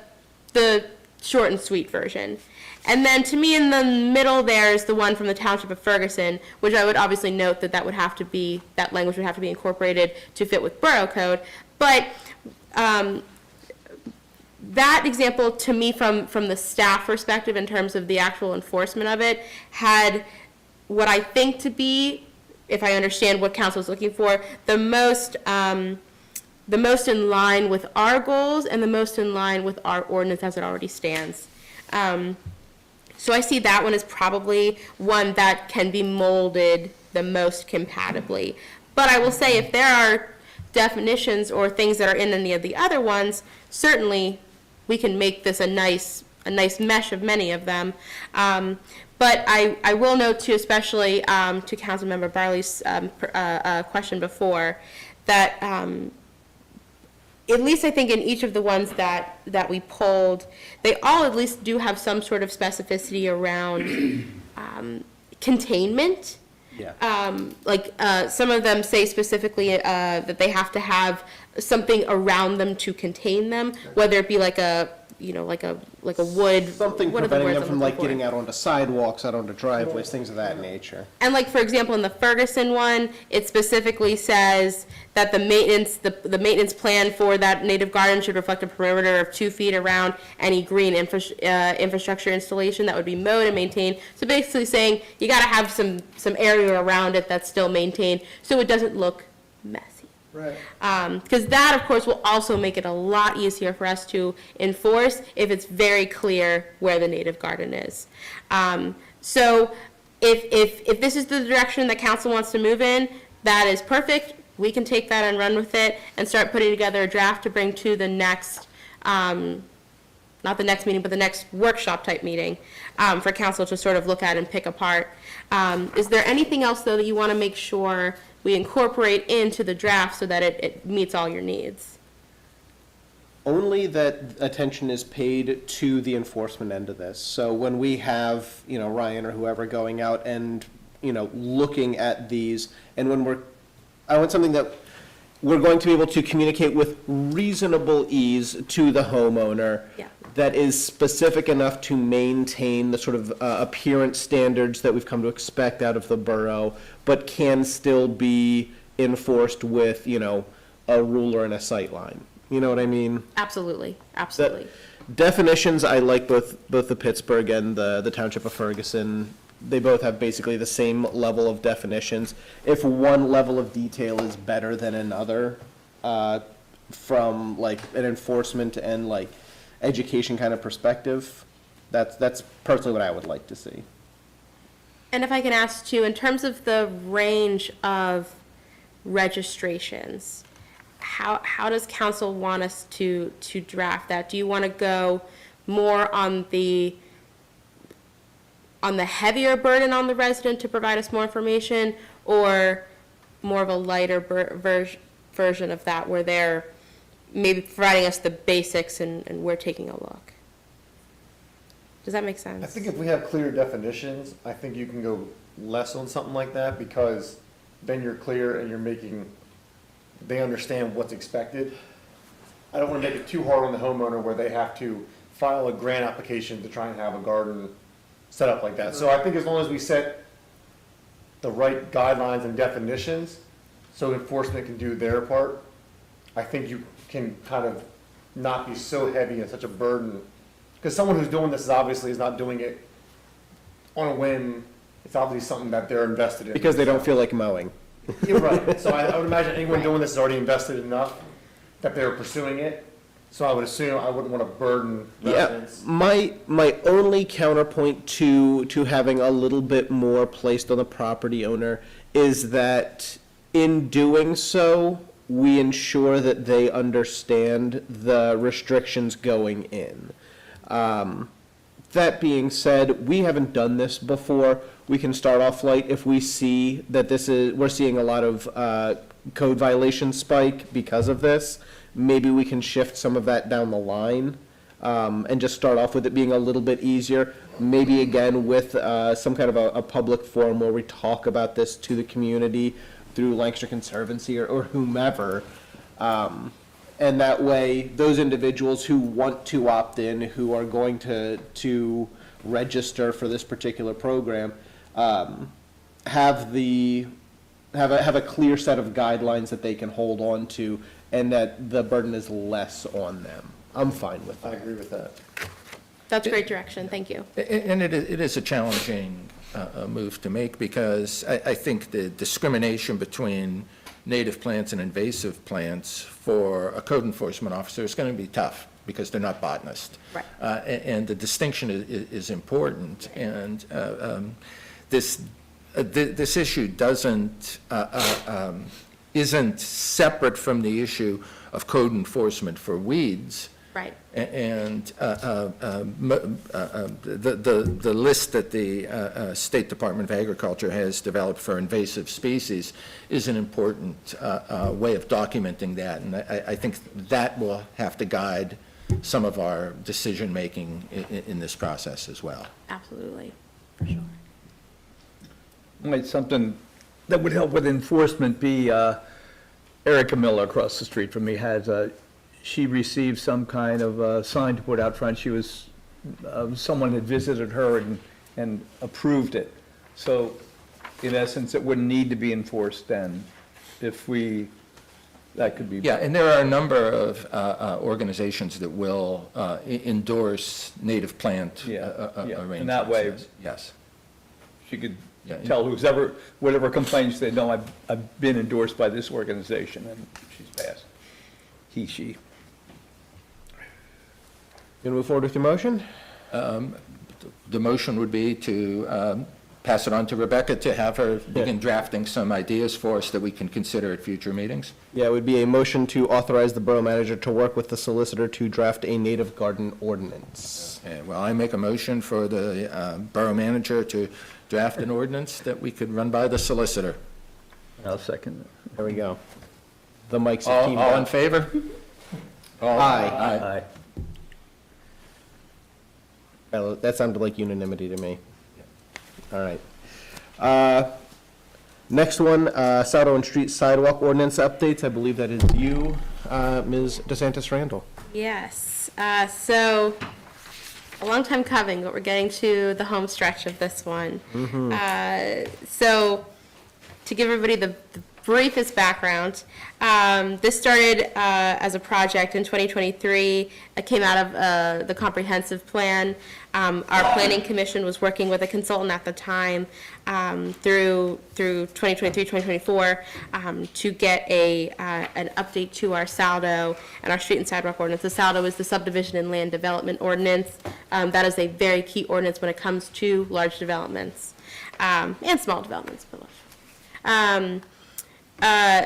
C: short and sweet version. And then to me in the middle there is the one from the Township of Ferguson, which I would obviously note that that language would have to be incorporated to fit with borough code. But that example to me from the staff perspective in terms of the actual enforcement of it had what I think to be, if I understand what council is looking for, the most in line with our goals and the most in line with our ordinance as it already stands. So I see that one as probably one that can be molded the most compatibly. But I will say if there are definitions or things that are in any of the other ones, certainly we can make this a nice mesh of many of them. But I will note too, especially to Councilmember Barley's question before, that at least I think in each of the ones that we polled, they all at least do have some sort of specificity around containment.
A: Yeah.
C: Some of them say specifically that they have to have something around them to contain them, whether it be like a wood.
A: Something
C: what are the
A: preventing
C: words
A: them
C: I'm
A: from
C: looking for?
A: getting out onto sidewalks, out onto driveways, things of that nature.
C: And for example, in the Ferguson one, it specifically says that the maintenance plan for that native garden should reflect a perimeter of 2 feet around any green infrastructure installation that would be mowed and maintained. So basically saying you got to have some area around it that's still maintained so it doesn't look messy.
K: Right.
C: Because that, of course, will also make it a lot easier for us to enforce if it's very clear where the native garden is. So if this is the direction that council wants to move in, that is perfect. We can take that and run with it and start putting together a draft to bring to the next, not the next meeting, but the next workshop type meeting for council to sort of look at and pick apart. Is there anything else, though, that you want to make sure we incorporate into the draft so that it meets all your needs?
A: Only that attention is paid to the enforcement end of this. So when we have, Ryan or whoever going out and, looking at these, and when I want something that we're going to be able to communicate with reasonable ease to the homeowner.
C: Yeah.
A: That is specific enough to maintain the sort of appearance standards that we've come to expect out of the borough, but can still be enforced with, a ruler and a sight line. You know what I mean?
C: Absolutely, absolutely.
A: Definitions, I like both the Pittsburgh and the Township of Ferguson. They both have basically the same level of definitions. If one level of detail is better than another, from an enforcement and education kind of perspective, That's personally what I would like to see.
C: And if I can ask too, in terms of the range of registrations, how does council want us to draft that? Do you want to go more on the heavier burden on the resident to provide us more information, or more of a lighter version of that where they're maybe providing us the basics and we're taking a look? Does that make sense?
J: I think if we have clear definitions, I think you can go less on something like that, because then you're clear and they understand what's expected. I don't want to make it too hard on the homeowner where they have to file a grant application to try and have a garden set up like that. So I think as long as we set the right guidelines and definitions, so enforcement can do their part, I think you can kind of not be so heavy and such a burden. Because someone who's doing this is not doing it on a whim. It's obviously something that they're invested in.
A: Because they don't feel like mowing.
J: You're right. So I would imagine anyone doing this is already invested enough that they're pursuing it. So I would assume I wouldn't want to burden residents.
A: My only counterpoint to having a little bit more placed on the property owner is that in doing so, we ensure that they understand the restrictions going in. That being said, we haven't done this before. We can start off light if we see that we're seeing a lot of code violation spike because of this. Maybe we can shift some of that down the line and just start off with it being a little bit easier. Maybe again with some kind of a public forum where we talk about this to the community through Lancaster Conservancy or whomever. And that way, those individuals who want to opt in, who are going to register for this particular program, have a clear set of guidelines that they can hold on to, and that the burden is less on them. I'm fine with that.
J: I agree with that.
C: That's great direction, thank you.
E: And it is a challenging move to make, because I think the discrimination between native plants and invasive plants for a code enforcement officer is going to be tough, because they're not botanists.
C: Right.
E: And the distinction is important. And this issue isn't separate from the issue of code enforcement for weeds.
C: Right.
E: And the list that the State Department of Agriculture has developed for invasive species is an important way of documenting that. And I think that will have to guide some of our decision-making in this process as well.
C: Absolutely, for sure.
H: Might something that would help with enforcement be Erica Miller across the street from me she received some kind of sign to put out front. She was, someone had visited her and approved it. So in essence, it wouldn't need to be enforced then if that could be.
E: Yeah, and there are a number of organizations that will endorse native plant arrangements.
H: In that way.
E: Yes.
H: She could tell whatever complaints they know, I've been endorsed by this organization, and she's passed. He, she.
A: You want to move forward with your motion?
E: The motion would be to pass it on to Rebecca to have her begin drafting some ideas for us that we can consider at future meetings.
A: Yeah, it would be a motion to authorize the borough manager to work with the solicitor to draft a native garden ordinance.
E: Okay, well, I make a motion for the borough manager to draft an ordinance that we could run by the solicitor.
H: I'll second it.
A: There we go. The mics have teamed
E: All in
A: up.
E: favor?
A: Aye. That sounded like unanimity to me. All right. Next one, South Owen Street sidewalk ordinance updates. I believe that is you, Ms. DeSantis Randall.
C: Yes, so a long time coming, but we're getting to the home stretch of this one. So to give everybody the briefest background, this started as a project in 2023. It came out of the comprehensive plan. Our planning commission was working with a consultant at the time through 2023, 2024 to get an update to our SALDO and our street and sidewalk ordinance. The SALDO is the subdivision and land development ordinance. That is a very key ordinance when it comes to large developments and small developments.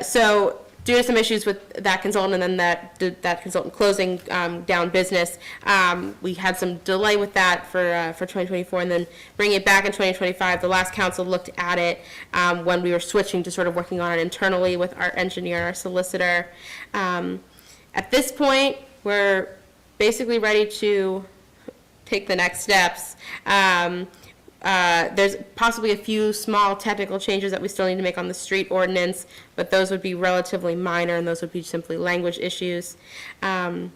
C: So due to some issues with that consultant and then that consultant closing down business, we had some delay with that for 2024, and then bringing it back in 2025. The last council looked at it when we were switching to sort of working on it internally with our engineer, our solicitor. At this point, we're basically ready to take the next steps. There's possibly a few small technical changes that we still need to make on the street ordinance, but those would be relatively minor, and those would be simply language issues. And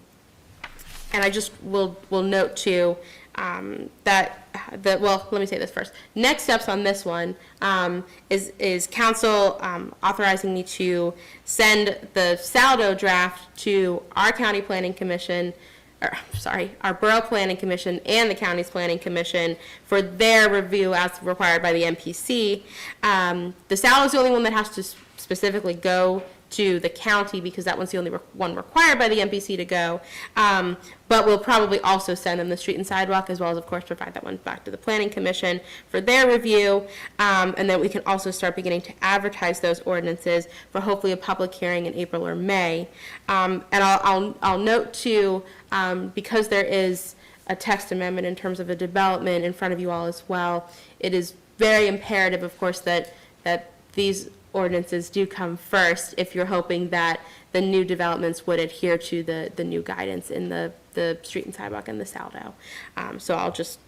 C: I just will note too well, let me say this first. Next steps on this one is council authorizing me to send the SALDO draft to our county planning commission, our Borough Planning Commission and the county's Planning Commission for their review as required by the MPC. The SALDO is the only one that has to specifically go to the county because that one's the only one required by the MPC to go. But we'll probably also send them the street and sidewalk, as well as, of course, provide that one back to the Planning Commission for their review. And then we can also start beginning to advertise those ordinances for hopefully a public hearing in April or May. And I'll note too, because there is a text amendment in terms of a development in front of you all as well, it is very imperative, of course, that these ordinances do come first if you're hoping that the new developments would adhere to the new guidance in the street and sidewalk and the SALDO. So I'll just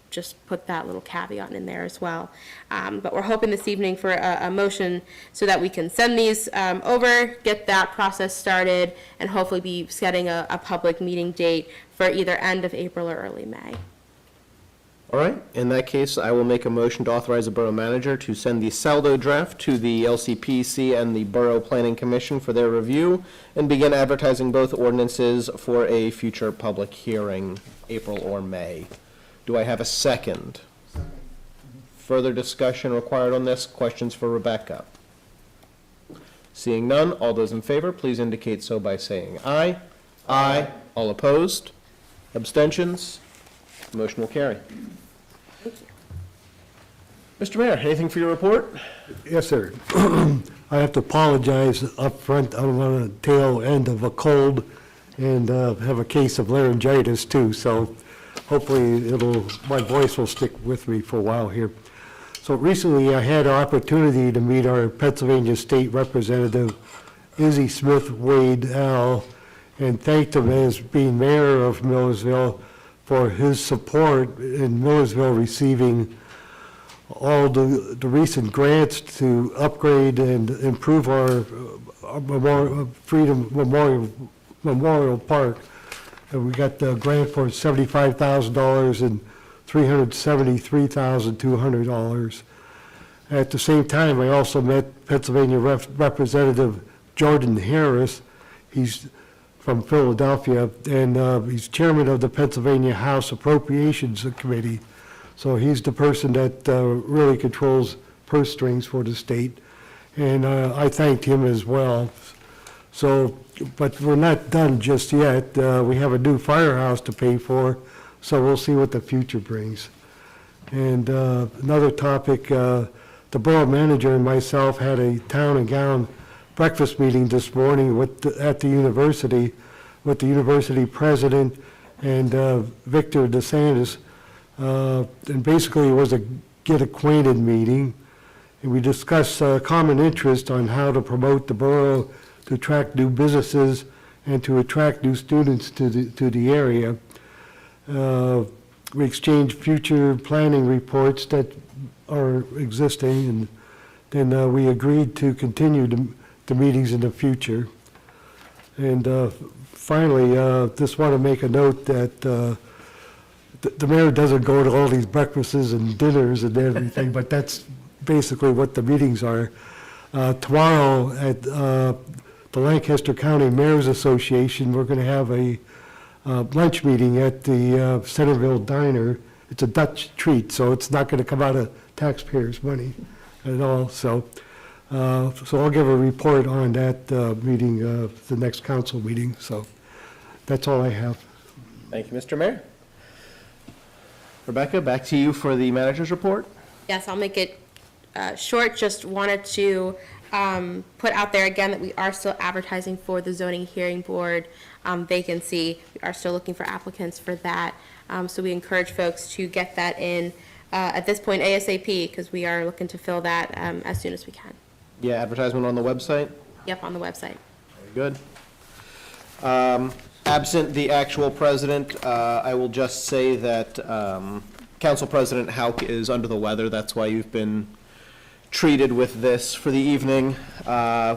C: put that little caveat in there as well. But we're hoping this evening for a motion so that we can send these over, get that process started, and hopefully be setting a public meeting date for either end of April or early May.
A: All right, in that case, I will make a motion to authorize the borough manager to send the SALDO draft to the LCPC and the Borough Planning Commission for their review and begin advertising both ordinances for a future public hearing, April or May. Do I have a second? Second. Further discussion required on this? Questions for Rebecca? Seeing none, all those in favor, please indicate so by saying aye. Aye. All opposed? Abstentions? Motion will carry. Mr. Mayor, anything for your report?
B: Yes, sir. I have to apologize up front. I'm on the tail end of a cold and have a case of laryngitis too, so hopefully my voice will stick with me for a while here. So recently I had an opportunity to meet our Pennsylvania State Representative, Izzy Smith Wade Al, and thanked him as being mayor of Millersville for his support in Millersville receiving all the recent grants to upgrade and improve our Freedom Memorial Park. And we got the grant for $75,000 and $373,200. At the same time, I also met Pennsylvania Representative Jordan Harris. He's from Philadelphia, and he's chairman of the Pennsylvania House Appropriations Committee. So he's the person that really controls purse strings for the state, and I thanked him as well. So, but we're not done just yet. We have a new firehouse to pay for, so we'll see what the future brings. And another topic, the borough manager and myself had a town and gown breakfast meeting this morning at the university with the university president and Victor DeSantis. And basically it was a get acquainted meeting, and we discussed common interest on how to promote the borough to attract new businesses and to attract new students to the area. We exchanged future planning reports that are existing, and then we agreed to continue the meetings in the future. And finally, just want to make a note that the mayor doesn't go to all these breakfasts and dinners and everything, but that's basically what the meetings are. Tomorrow at the Lancaster County Mayors Association, we're going to have a lunch meeting at the Centerville Diner. It's a Dutch treat, so it's not going to come out of taxpayers' money at all. So I'll give a report on that meeting, the next council meeting. So that's all I have.
A: Thank you, Mr. Mayor. Rebecca, back to you for the manager's report.
O: Yes, I'll make it short. Just wanted to put out there again that we are still advertising for the zoning hearing board vacancy. We are still looking for applicants for that. So we encourage folks to get that in at this point ASAP, because we are looking to fill that as soon as we can.
A: Yeah, advertisement on the website.
O: Yep, on the website.
A: Very good. Absent the actual president, I will just say that Council President Hauk is under the weather. That's why you've been treated with this for the evening.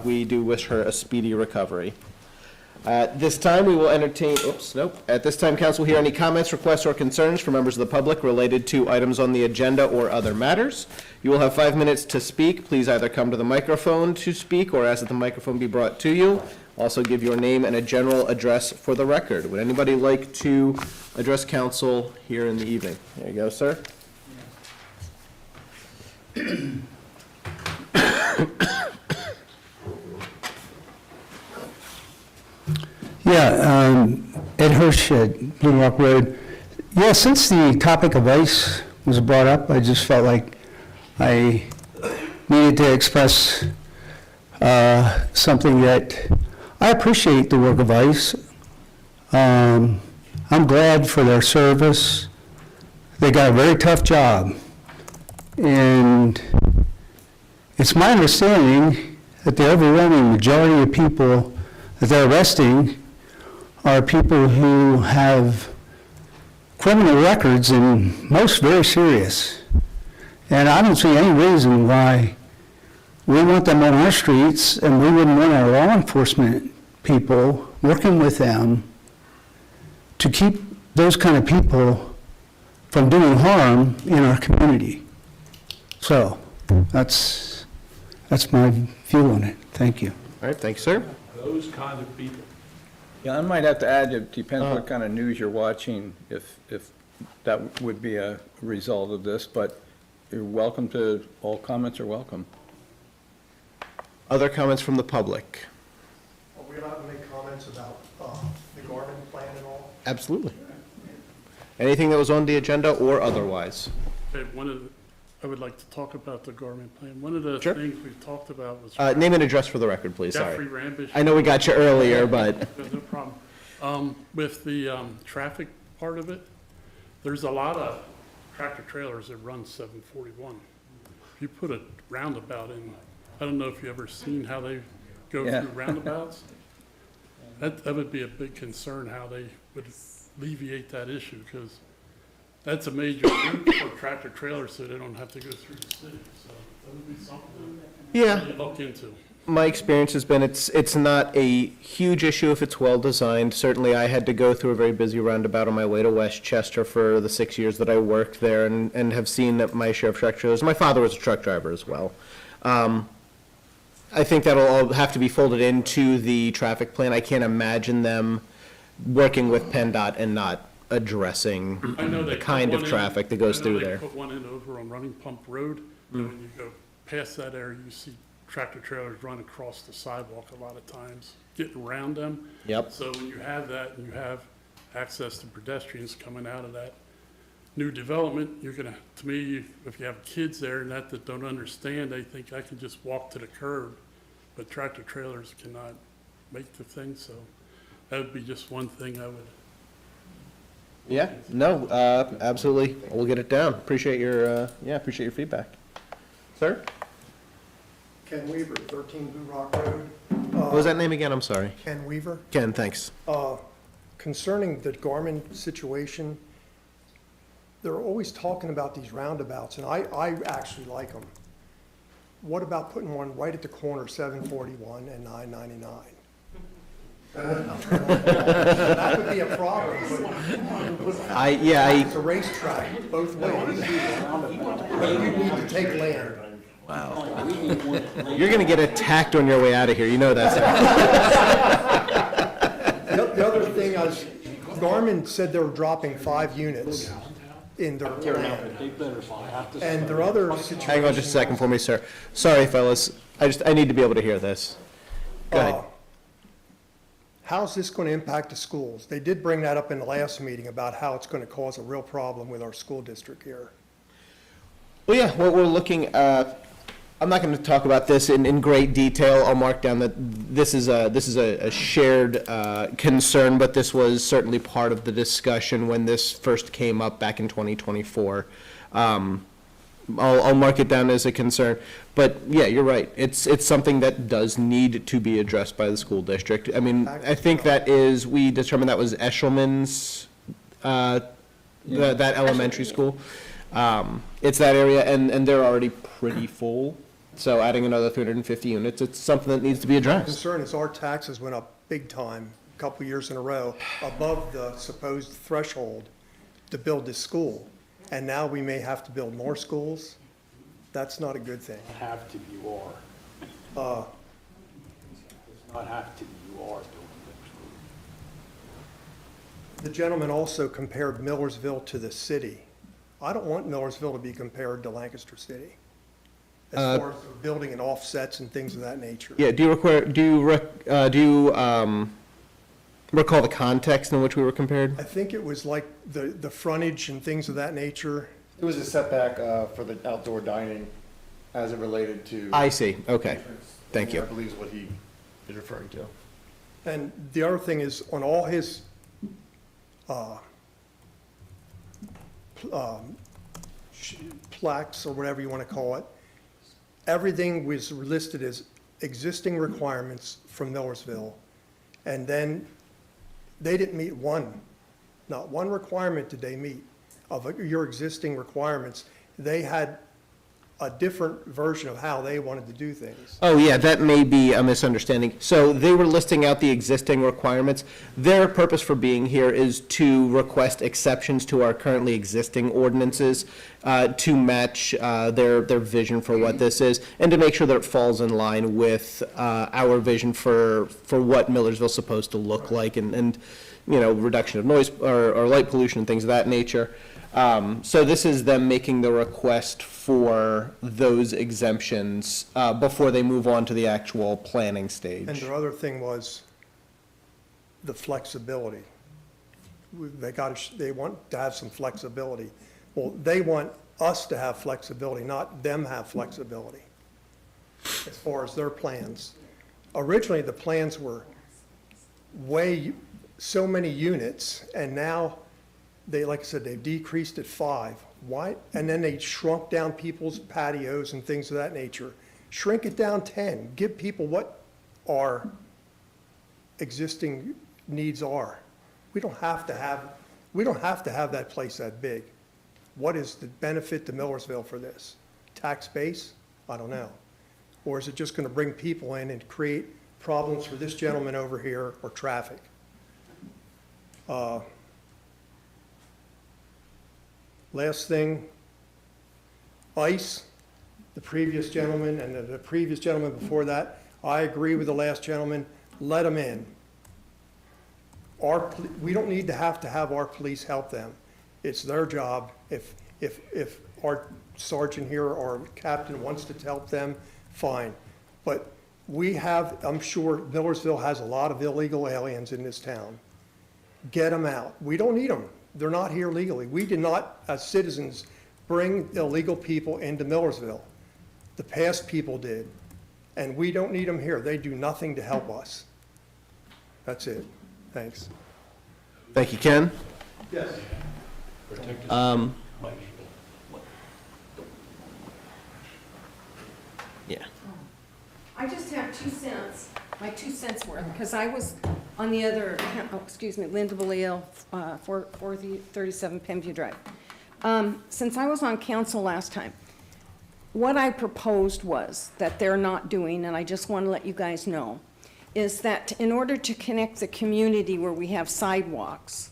A: We do wish her a speedy recovery. At this time, we will entertain, At this time, council will hear any comments, requests, or concerns from members of the public related to items on the agenda or other matters. You will have 5 minutes to speak. Please either come to the microphone to speak or ask that the microphone be brought to you. Also give your name and a general address for the record. Would anybody like to address council here in the evening? There you go, sir.
M: Yeah, Ed Hirsch at Blue Rock Road. Yeah, since the topic of ICE was brought up, I just felt like I needed to express something that I appreciate the work of ICE. I'm glad for their service. They got a very tough job. And it's my understanding that the overwhelming majority of people that they're arresting are people who have criminal records, and most very serious. And I don't see any reason why we want them on our streets, and we wouldn't want our law enforcement people working with them to keep those kind of people from doing harm in our community. So that's my view on it. Thank you.
A: All right, thanks, sir.
D: Those kind of people.
H: Yeah, I might have to add, it depends what kind of news you're watching, if that would be a result of this, but you're welcome to, all comments are welcome.
A: Other comments from the public?
J: Are we allowed to make comments about the Garmin plan and all?
A: Absolutely. Anything that was on the agenda or otherwise?
P: Okay, I would like to talk about the Garmin plan. One of the
A: Sure.
P: things we've talked about was.
A: Name and address for the record, please, sorry.
P: Jeffrey Rambish.
A: I know we got you earlier, but.
P: No problem. With the traffic part of it, there's a lot of tractor trailers that run 741. If you put a roundabout in, I don't know if you've ever seen how they go
H: Yeah.
P: through roundabouts. That would be a big concern, how they would alleviate that issue, because that's a major route for tractor trailers, so they don't have to go through the city. So that would be something to look into.
A: My experience has been it's not a huge issue if it's well-designed. Certainly, I had to go through a very busy roundabout on my way to Westchester for the 6 years that I worked there, and have seen my share of truck trailers. My father was a truck driver as well. I think that'll all have to be folded into the traffic plan. I can't imagine them working with PennDOT and not addressing the kind of traffic that goes through there.
P: I know they put one in over on Running Pump Road, and when you go past that area, you see tractor trailers run across the sidewalk a lot of times, getting around them.
A: Yep.
P: So when you have that and you have access to pedestrians coming out of that new development, you're gonna, to me, if you have kids there and that don't understand, they think I can just walk to the curb, but tractor trailers cannot make the thing, so that would be just one thing I would.
A: Yeah, no, absolutely. We'll get it down. Appreciate your feedback. Sir?
J: Ken Weaver, 13 Blue Rock Road.
A: What was that name again? I'm sorry.
J: Ken Weaver.
A: Ken, thanks.
J: Concerning the Garmin situation, they're always talking about these roundabouts, and I actually like them. What about putting one right at the corner, 741 and 999? That would be a problem. It's a racetrack both ways. But you need to take land.
A: You're going to get attacked on your way out of here, you know that.
Q: The other thing is, Garmin said they were dropping 5 units in their plan. And their other situation.
A: Hang on just a second for me, sir. Sorry, fellas. I need to be able to hear this. Go ahead.
Q: How's this going to impact the schools? They did bring that up in the last meeting about how it's going to cause a real problem with our school district here.
A: Well, yeah, what we're looking at, I'm not going to talk about this in great detail. I'll mark down that this is a shared concern, but this was certainly part of the discussion when this first came up back in 2024. I'll mark it down as a concern. But yeah, you're right. It's something that does need to be addressed by the school district. I mean, I think we determined that was Eshelman's, that elementary school. It's that area, and they're already pretty full. So adding another 350 units, it's something that needs to be
Q: The
A: addressed.
Q: concern is our taxes went up big time, a couple years in a row, above the supposed threshold to build this school. And now we may have to build more schools. That's not a good thing.
M: Have to, you are. Does not have to, you are building big schools.
Q: The gentleman also compared Millersville to the city. I don't want Millersville to be compared to Lancaster City, as far as the building and offsets and things of that nature.
A: Yeah, do you recall the context in which we were compared?
Q: I think it was like the frontage and things of that nature.
J: It was a setback for the outdoor dining as it related to.
A: I see, okay, thank you.
J: I believe is what he is referring to.
Q: And the other thing is, on all his plaques, or whatever you want to call it, everything was listed as existing requirements from Millersville. And then they didn't meet not one requirement did they meet of your existing requirements. They had a different version of how they wanted to do things.
A: Oh, yeah, that may be a misunderstanding. So they were listing out the existing requirements. Their purpose for being here is to request exceptions to our currently existing ordinances to match their vision for what this is, and to make sure that it falls in line with our vision for what Millersville's supposed to look like, and reduction of noise or light pollution and things of that nature. So this is them making the request for those exemptions before they move on to the actual planning stage.
Q: And their other thing was the flexibility. They want to have some flexibility. Well, they want us to have flexibility, not them have flexibility, as far as their plans. Originally, the plans were so many units, and now like I said, they've decreased it 5. Why? And then they shrunk down people's patios and things of that nature. Shrink it down 10. Give people what our existing needs are. We don't have to have that place that big. What is the benefit to Millersville for this? Tax base? I don't know. Or is it just going to bring people in and create problems for this gentleman over here, or traffic? Last thing, ICE, the previous gentleman and the previous gentleman before that, I agree with the last gentleman, let them in. We don't need to have our police help them. It's their job. If our sergeant here or captain wants to help them, fine. But I'm sure Millersville has a lot of illegal aliens in this town. Get them out. We don't need them. They're not here legally. We did not, as citizens, bring illegal people into Millersville. The past people did. And we don't need them here. They do nothing to help us. That's it. Thanks.
A: Thank you, Ken.
Q: Yes.
A: Yeah.
G: I just have 2 cents, my 2 cents worth, because I was on the other, Linda Belisle, 437 Penview Drive. Since I was on council last time, what I proposed was that they're not doing, and I just want to let you guys know, is that in order to connect the community where we have sidewalks,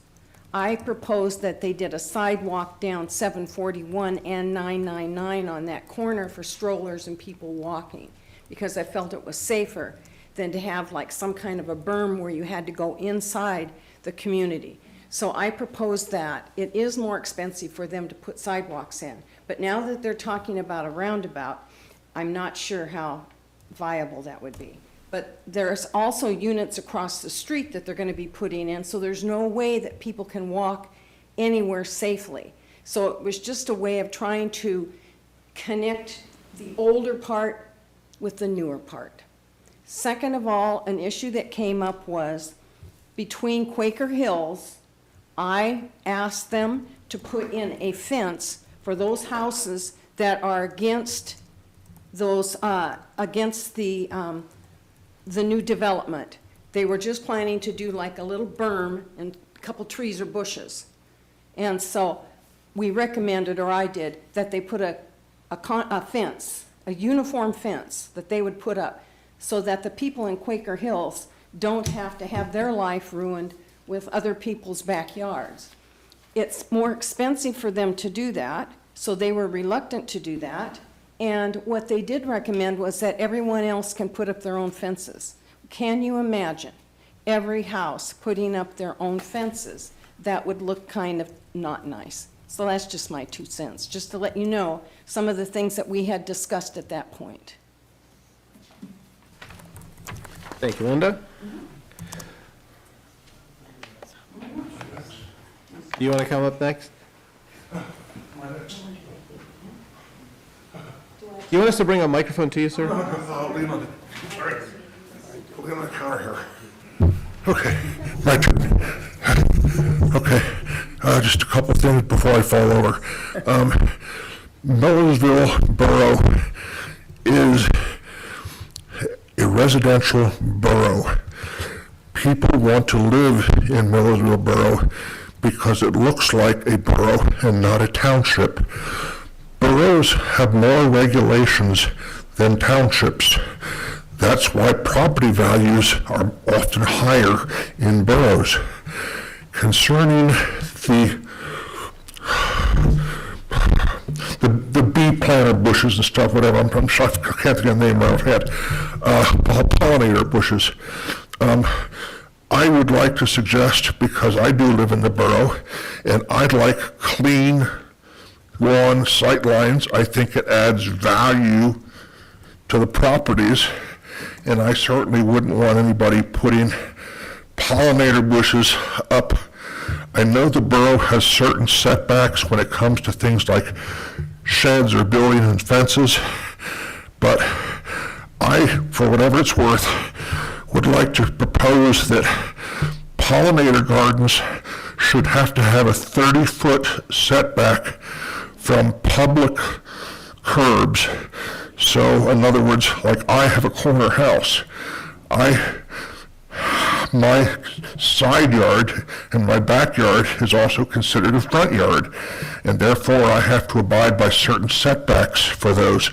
G: I proposed that they did a sidewalk down 741 and 999 on that corner for strollers and people walking, because I felt it was safer than to have like some kind of a berm where you had to go inside the community. So I proposed that. It is more expensive for them to put sidewalks in, but now that they're talking about a roundabout, I'm not sure how viable that would be. But there's also units across the street that they're going to be putting in, so there's no way that people can walk anywhere safely. So it was just a way of trying to connect the older part with the newer part. Second of all, an issue that came up was between Quaker Hills, I asked them to put in a fence for those houses that are against those, against the new development. They were just planning to do like a little berm and a couple trees or bushes. And so we recommended, or I did, that they put a fence, a uniform fence that they would put up so that the people in Quaker Hills don't have to have their life ruined with other people's backyards. It's more expensive for them to do that, so they were reluctant to do that. And what they did recommend was that everyone else can put up their own fences. Can you imagine every house putting up their own fences? That would look kind of not nice. So that's just my 2 cents, just to let you know some of the things that we had discussed at that point.
A: Thank you, Linda. You want to come up next? You want us to bring a microphone to you, sir?
R: Lean on the counter here. Okay, my turn. Okay, just a couple things before I fall over. Millersville Borough is a residential borough. People want to live in Millersville Borough because it looks like a borough and not a township. Boroughs have more regulations than townships. That's why property values are often higher in boroughs. Concerning the bee planter bushes and stuff, whatever, I'm shocked, I can't think of the name I've had, pollinator bushes. I would like to suggest, because I do live in the borough, and I'd like clean lawn sight lines. I think it adds value to the properties, and I certainly wouldn't want anybody putting pollinator bushes up. I know the borough has certain setbacks when it comes to things like sheds or buildings and fences, but I, for whatever it's worth, would like to propose that pollinator gardens should have to have a 30-foot setback from public curbs. So in other words, like I have a corner house. My side yard and my backyard is also considered a front yard, and therefore I have to abide by certain setbacks for those.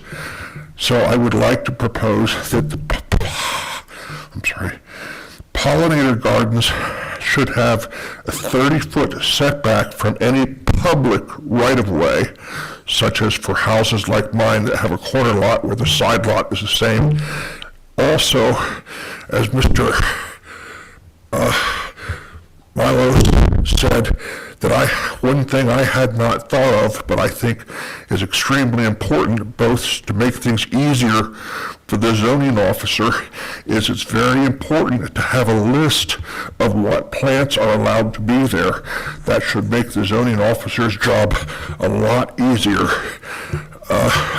R: So I would like to propose that pollinator gardens should have a 30-foot setback from any public right-of-way, such as for houses like mine that have a corner lot where the side lot is the same. Also, as Mr. Milo said, that one thing I had not thought of, but I think is extremely important, both to make things easier for the zoning officer, is it's very important to have a list of what plants are allowed to be there. That should make the zoning officer's job a lot easier.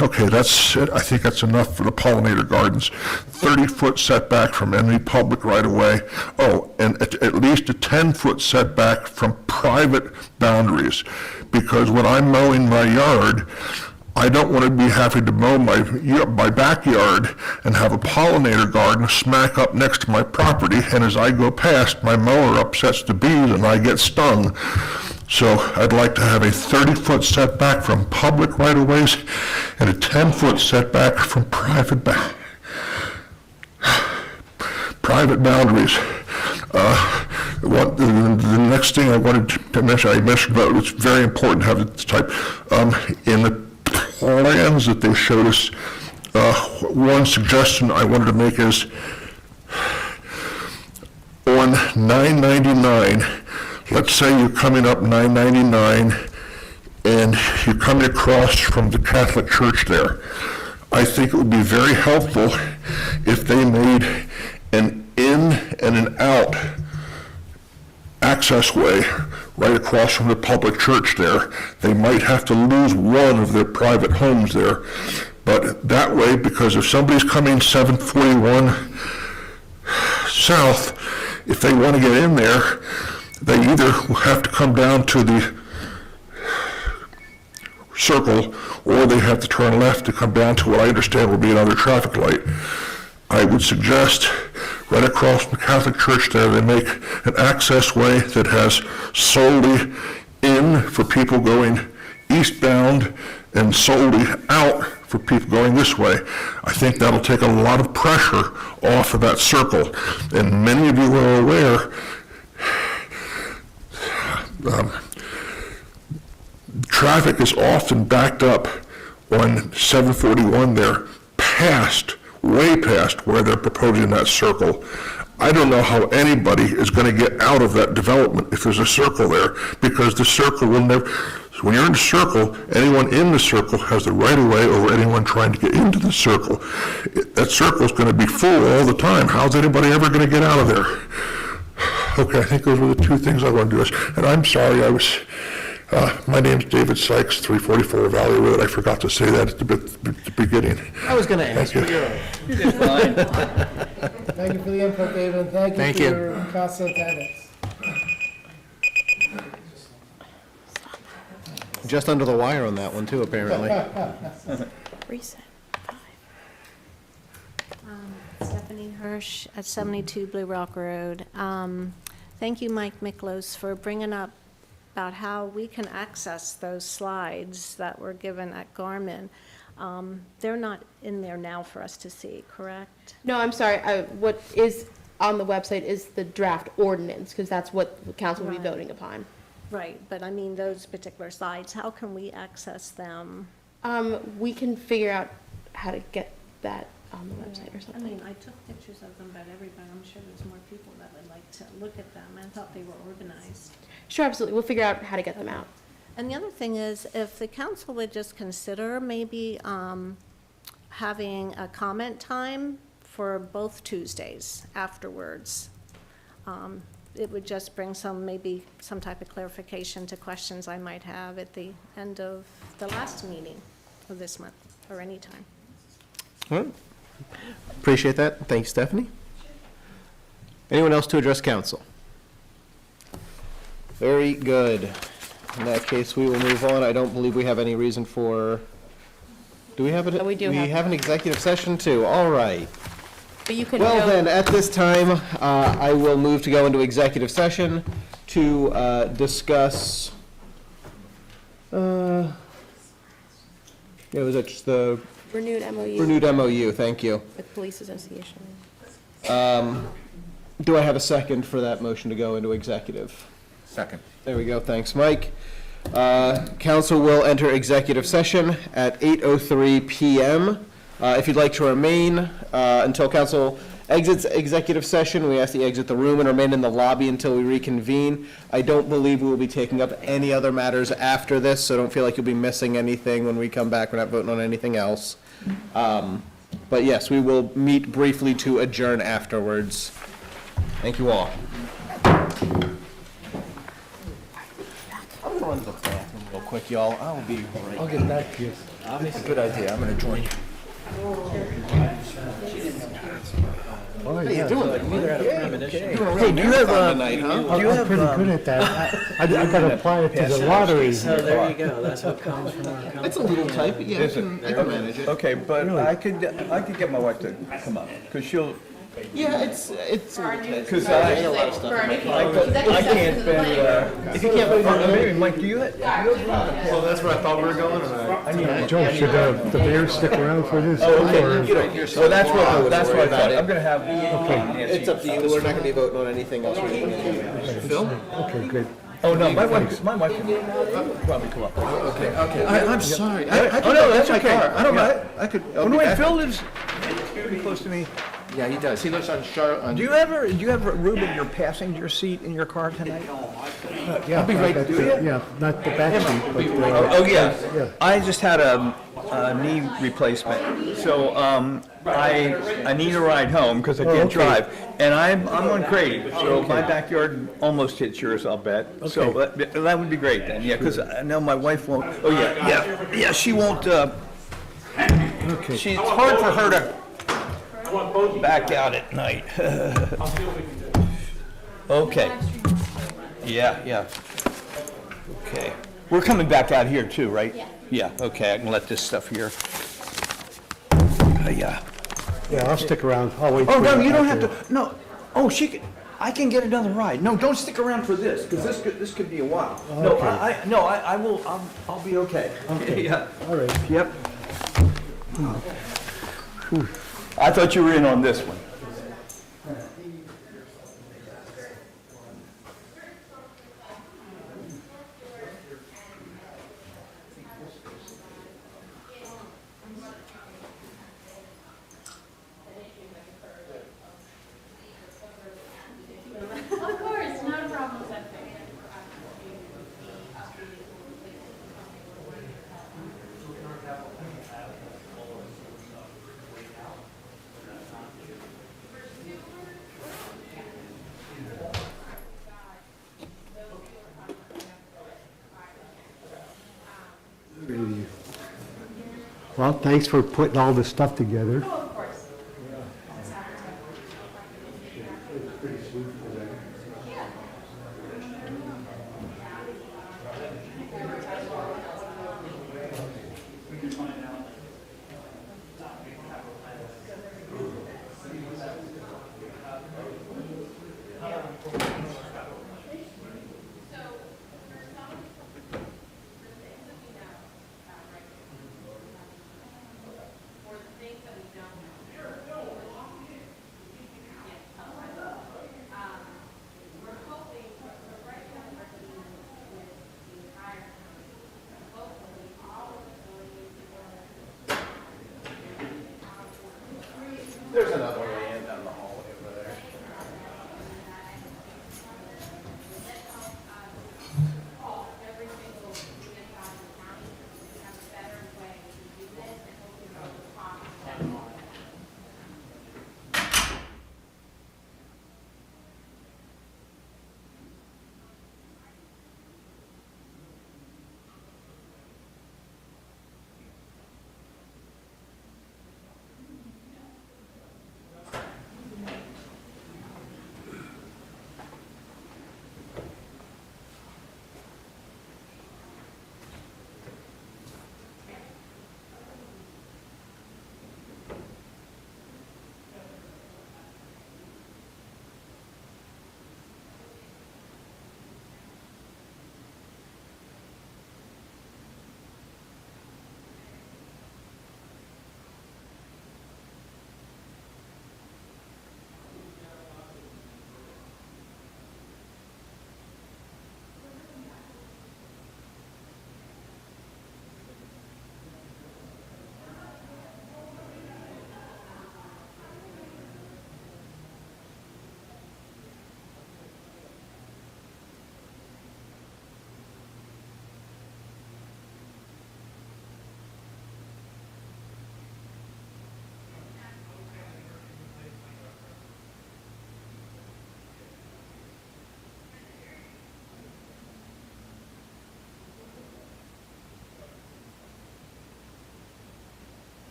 R: Okay, that's it. I think that's enough for the pollinator gardens. 30-foot setback from any public right-of-way. Oh, and at least a 10-foot setback from private boundaries. Because when I'm mowing my yard, I don't want to be having to mow my backyard and have a pollinator garden smack up next to my property, and as I go past, my mower upsets the bees and I get stung. So I'd like to have a 30-foot setback from public right-of-ways and a 10-foot setback from private boundaries. The next thing I wanted to mention, I mentioned about it's very important to have this type. In the plans that they showed us, one suggestion I wanted to make is on 999, let's say you're coming up 999 and you're coming across from the Catholic Church there. I think it would be very helpful if they made an in and an out access way right across from the public church there. They might have to lose one of their private homes there, but that way, because if somebody's coming 741 south, if they want to get in there, they either have to come down to the circle, or they have to turn left to come down to what I understand will be another traffic light. I would suggest right across from the Catholic Church there, they make an access way that has solely in for people going eastbound and solely out for people going this way. I think that'll take a lot of pressure off of that circle. And many of you are aware, traffic is often backed up on 741 there, way past where they're proposing that circle. I don't know how anybody is going to get out of that development if there's a circle there, because the circle will never, when you're in the circle, anyone in the circle has the right of way over anyone trying to get into the circle. That circle is going to be full all the time. How's anybody ever going to get out of there? Okay, I think those were the two things I wanted to do. And I'm sorry, my name's David Sykes, 344 Valley Road. I forgot to say that at the beginning.
A: I was going to ask you.
H: You did fine.
K: Thank you for the input, David. Thank you for your constant attendance.
A: Just under the wire on that one, too, apparently.
O: Reset.
C: Stephanie Hirsch at 72 Blue Rock Road. Thank you, Mike Miklos, for bringing up about how we can access those slides that were given at Garmin. They're not in there now for us to see, correct?
O: No, I'm sorry. What is on the website is the draft ordinance, because that's what the council will be
C: Right.
O: voting upon.
C: Right, but I mean, those particular slides, how can we access them?
O: We can figure out how to get that on the website or
C: I
O: something.
C: mean, I took pictures of them, but everybody, I'm sure there's more people that would like to look at them. I thought they were organized.
O: Sure, absolutely. We'll figure out how to get them out.
C: And the other thing is, if the council would just consider maybe having a comment time for both Tuesdays afterwards. It would just bring maybe some type of clarification to questions I might have at the end of the last meeting of this month, or any time.
A: All right. Appreciate that. Thank you, Stephanie. Anyone else to address council? Very good. In that case, we will move on. I don't believe we have any reason for, do we have it?
O: Oh, we do
A: We
O: have
A: have an executive session too. All right.
O: But you can
A: Well
O: go-
A: then, at this time, I will move to go into executive session to discuss, was it just the
O: renewed MOU
A: renewed MOU? Thank you.
O: with Police Association.
A: Do I have a second for that motion to go into executive?
E: Second.
A: There we go, thanks, Mike. Council will enter executive session at 8:03 PM. If you'd like to remain until council exits executive session, we ask that you exit the room and remain in the lobby until we reconvene. I don't believe we will be taking up any other matters after this, so don't feel like you'll be missing anything when we come back. We're not voting on anything else. But yes, we will meet briefly to adjourn afterwards. Thank you all. I'll run to the bathroom real quick, y'all. I'll be right back.
B: I'll get back to you.
E: Good idea. I'm going to join you.
B: Oh,
A: How you
B: yeah.
A: doing?
B: Hey,
A: do you have tonight, huh?
B: I'm pretty good at that. I gotta apply it to the lottery.
S: There you go, that's what comes from our company.
A: It's a little tight, but yeah, I can manage it.
H: Okay, but I could get my wife to come up, because
A: Yeah, it's.
H: Because I can't bend, if you can't, maybe, Mike, do you?
J: Well, that's where I thought we were going, and
B: Joe, should the mayor stick around for this?
H: Oh, okay.
B: or-
H: Well, that's what I thought. I'm gonna have.
A: It's up to you, we're not gonna be voting on anything else.
H: Phil?
B: Okay, good.
H: Oh, no, my wife can probably come up.
E: Okay, I'm sorry.
H: Oh, no, that's okay.
E: I don't know, I could.
H: Oh, no, wait, Phil lives pretty close to me.
E: Yeah, he does. He lives on
H: Do you have room in your passenger seat in your car tonight?
B: Yeah,
H: I'll be right
B: that's
H: there.
B: it. Yeah, not the back seat, but.
H: Oh, yeah.
B: Yeah.
H: I just had a knee replacement, so I need a ride home because I can't
B: okay.
H: drive. And I'm on Crady, so my backyard almost hits yours, I'll bet. So that would be great then, yeah, because I know my wife won't, oh, yeah, she won't,
B: Okay.
H: it's hard for her to back out at night. Okay. Yeah. Okay. We're coming back out here too, right? Yeah, okay, I can let this stuff here. Yeah.
B: Yeah, I'll stick around. I'll wait.
H: Oh,
B: for
H: no, you don't
B: out
H: have
B: there.
H: to, no. Oh, I can get another ride. No, don't stick around for this, because this could be a while. No,
B: Okay.
H: I will, I'll be okay.
B: Okay.
H: Yeah.
B: All right.
H: Yep. I thought you were in on this one.
C: Of course, not a problem.
B: Well, thanks for putting all this stuff together.
C: Of course.
A: There's another way in down the hallway over there.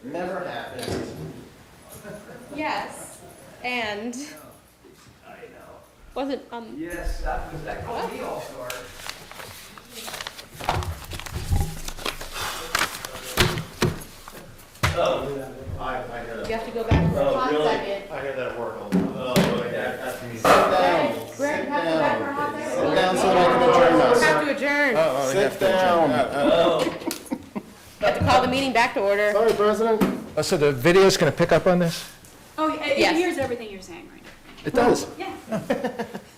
A: Never happened.
O: Yes, and. Wasn't,
H: Yes, that called me all-star.
J: I hear
O: you have to go back for a hot second.
J: I hear that at work all the time.
O: Greg, you have to go back for a hot second.
A: Sit down so that I can adjourn us.
O: Have to adjourn.
A: Sit down.
O: You have to call the meeting back to order.
A: Sorry, President.
E: So the video's going to pick up on this?
C: Oh, it
O: Yes.
C: hears everything you're saying right now.
E: It does?
C: Yeah.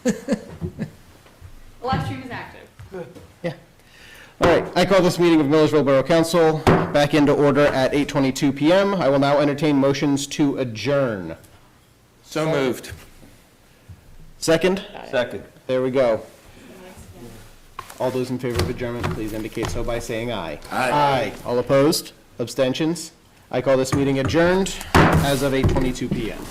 C: The live stream is active.
A: All right, I call this meeting of Millersville Borough Council back into order at 8:22 PM. I will now entertain motions to adjourn.
E: So moved.
A: Second?
H: Second.
A: There we go. All those in favor of adjournment, please indicate so by saying aye. Aye. All opposed? Abstentions? I call this meeting adjourned as of 8:22 PM.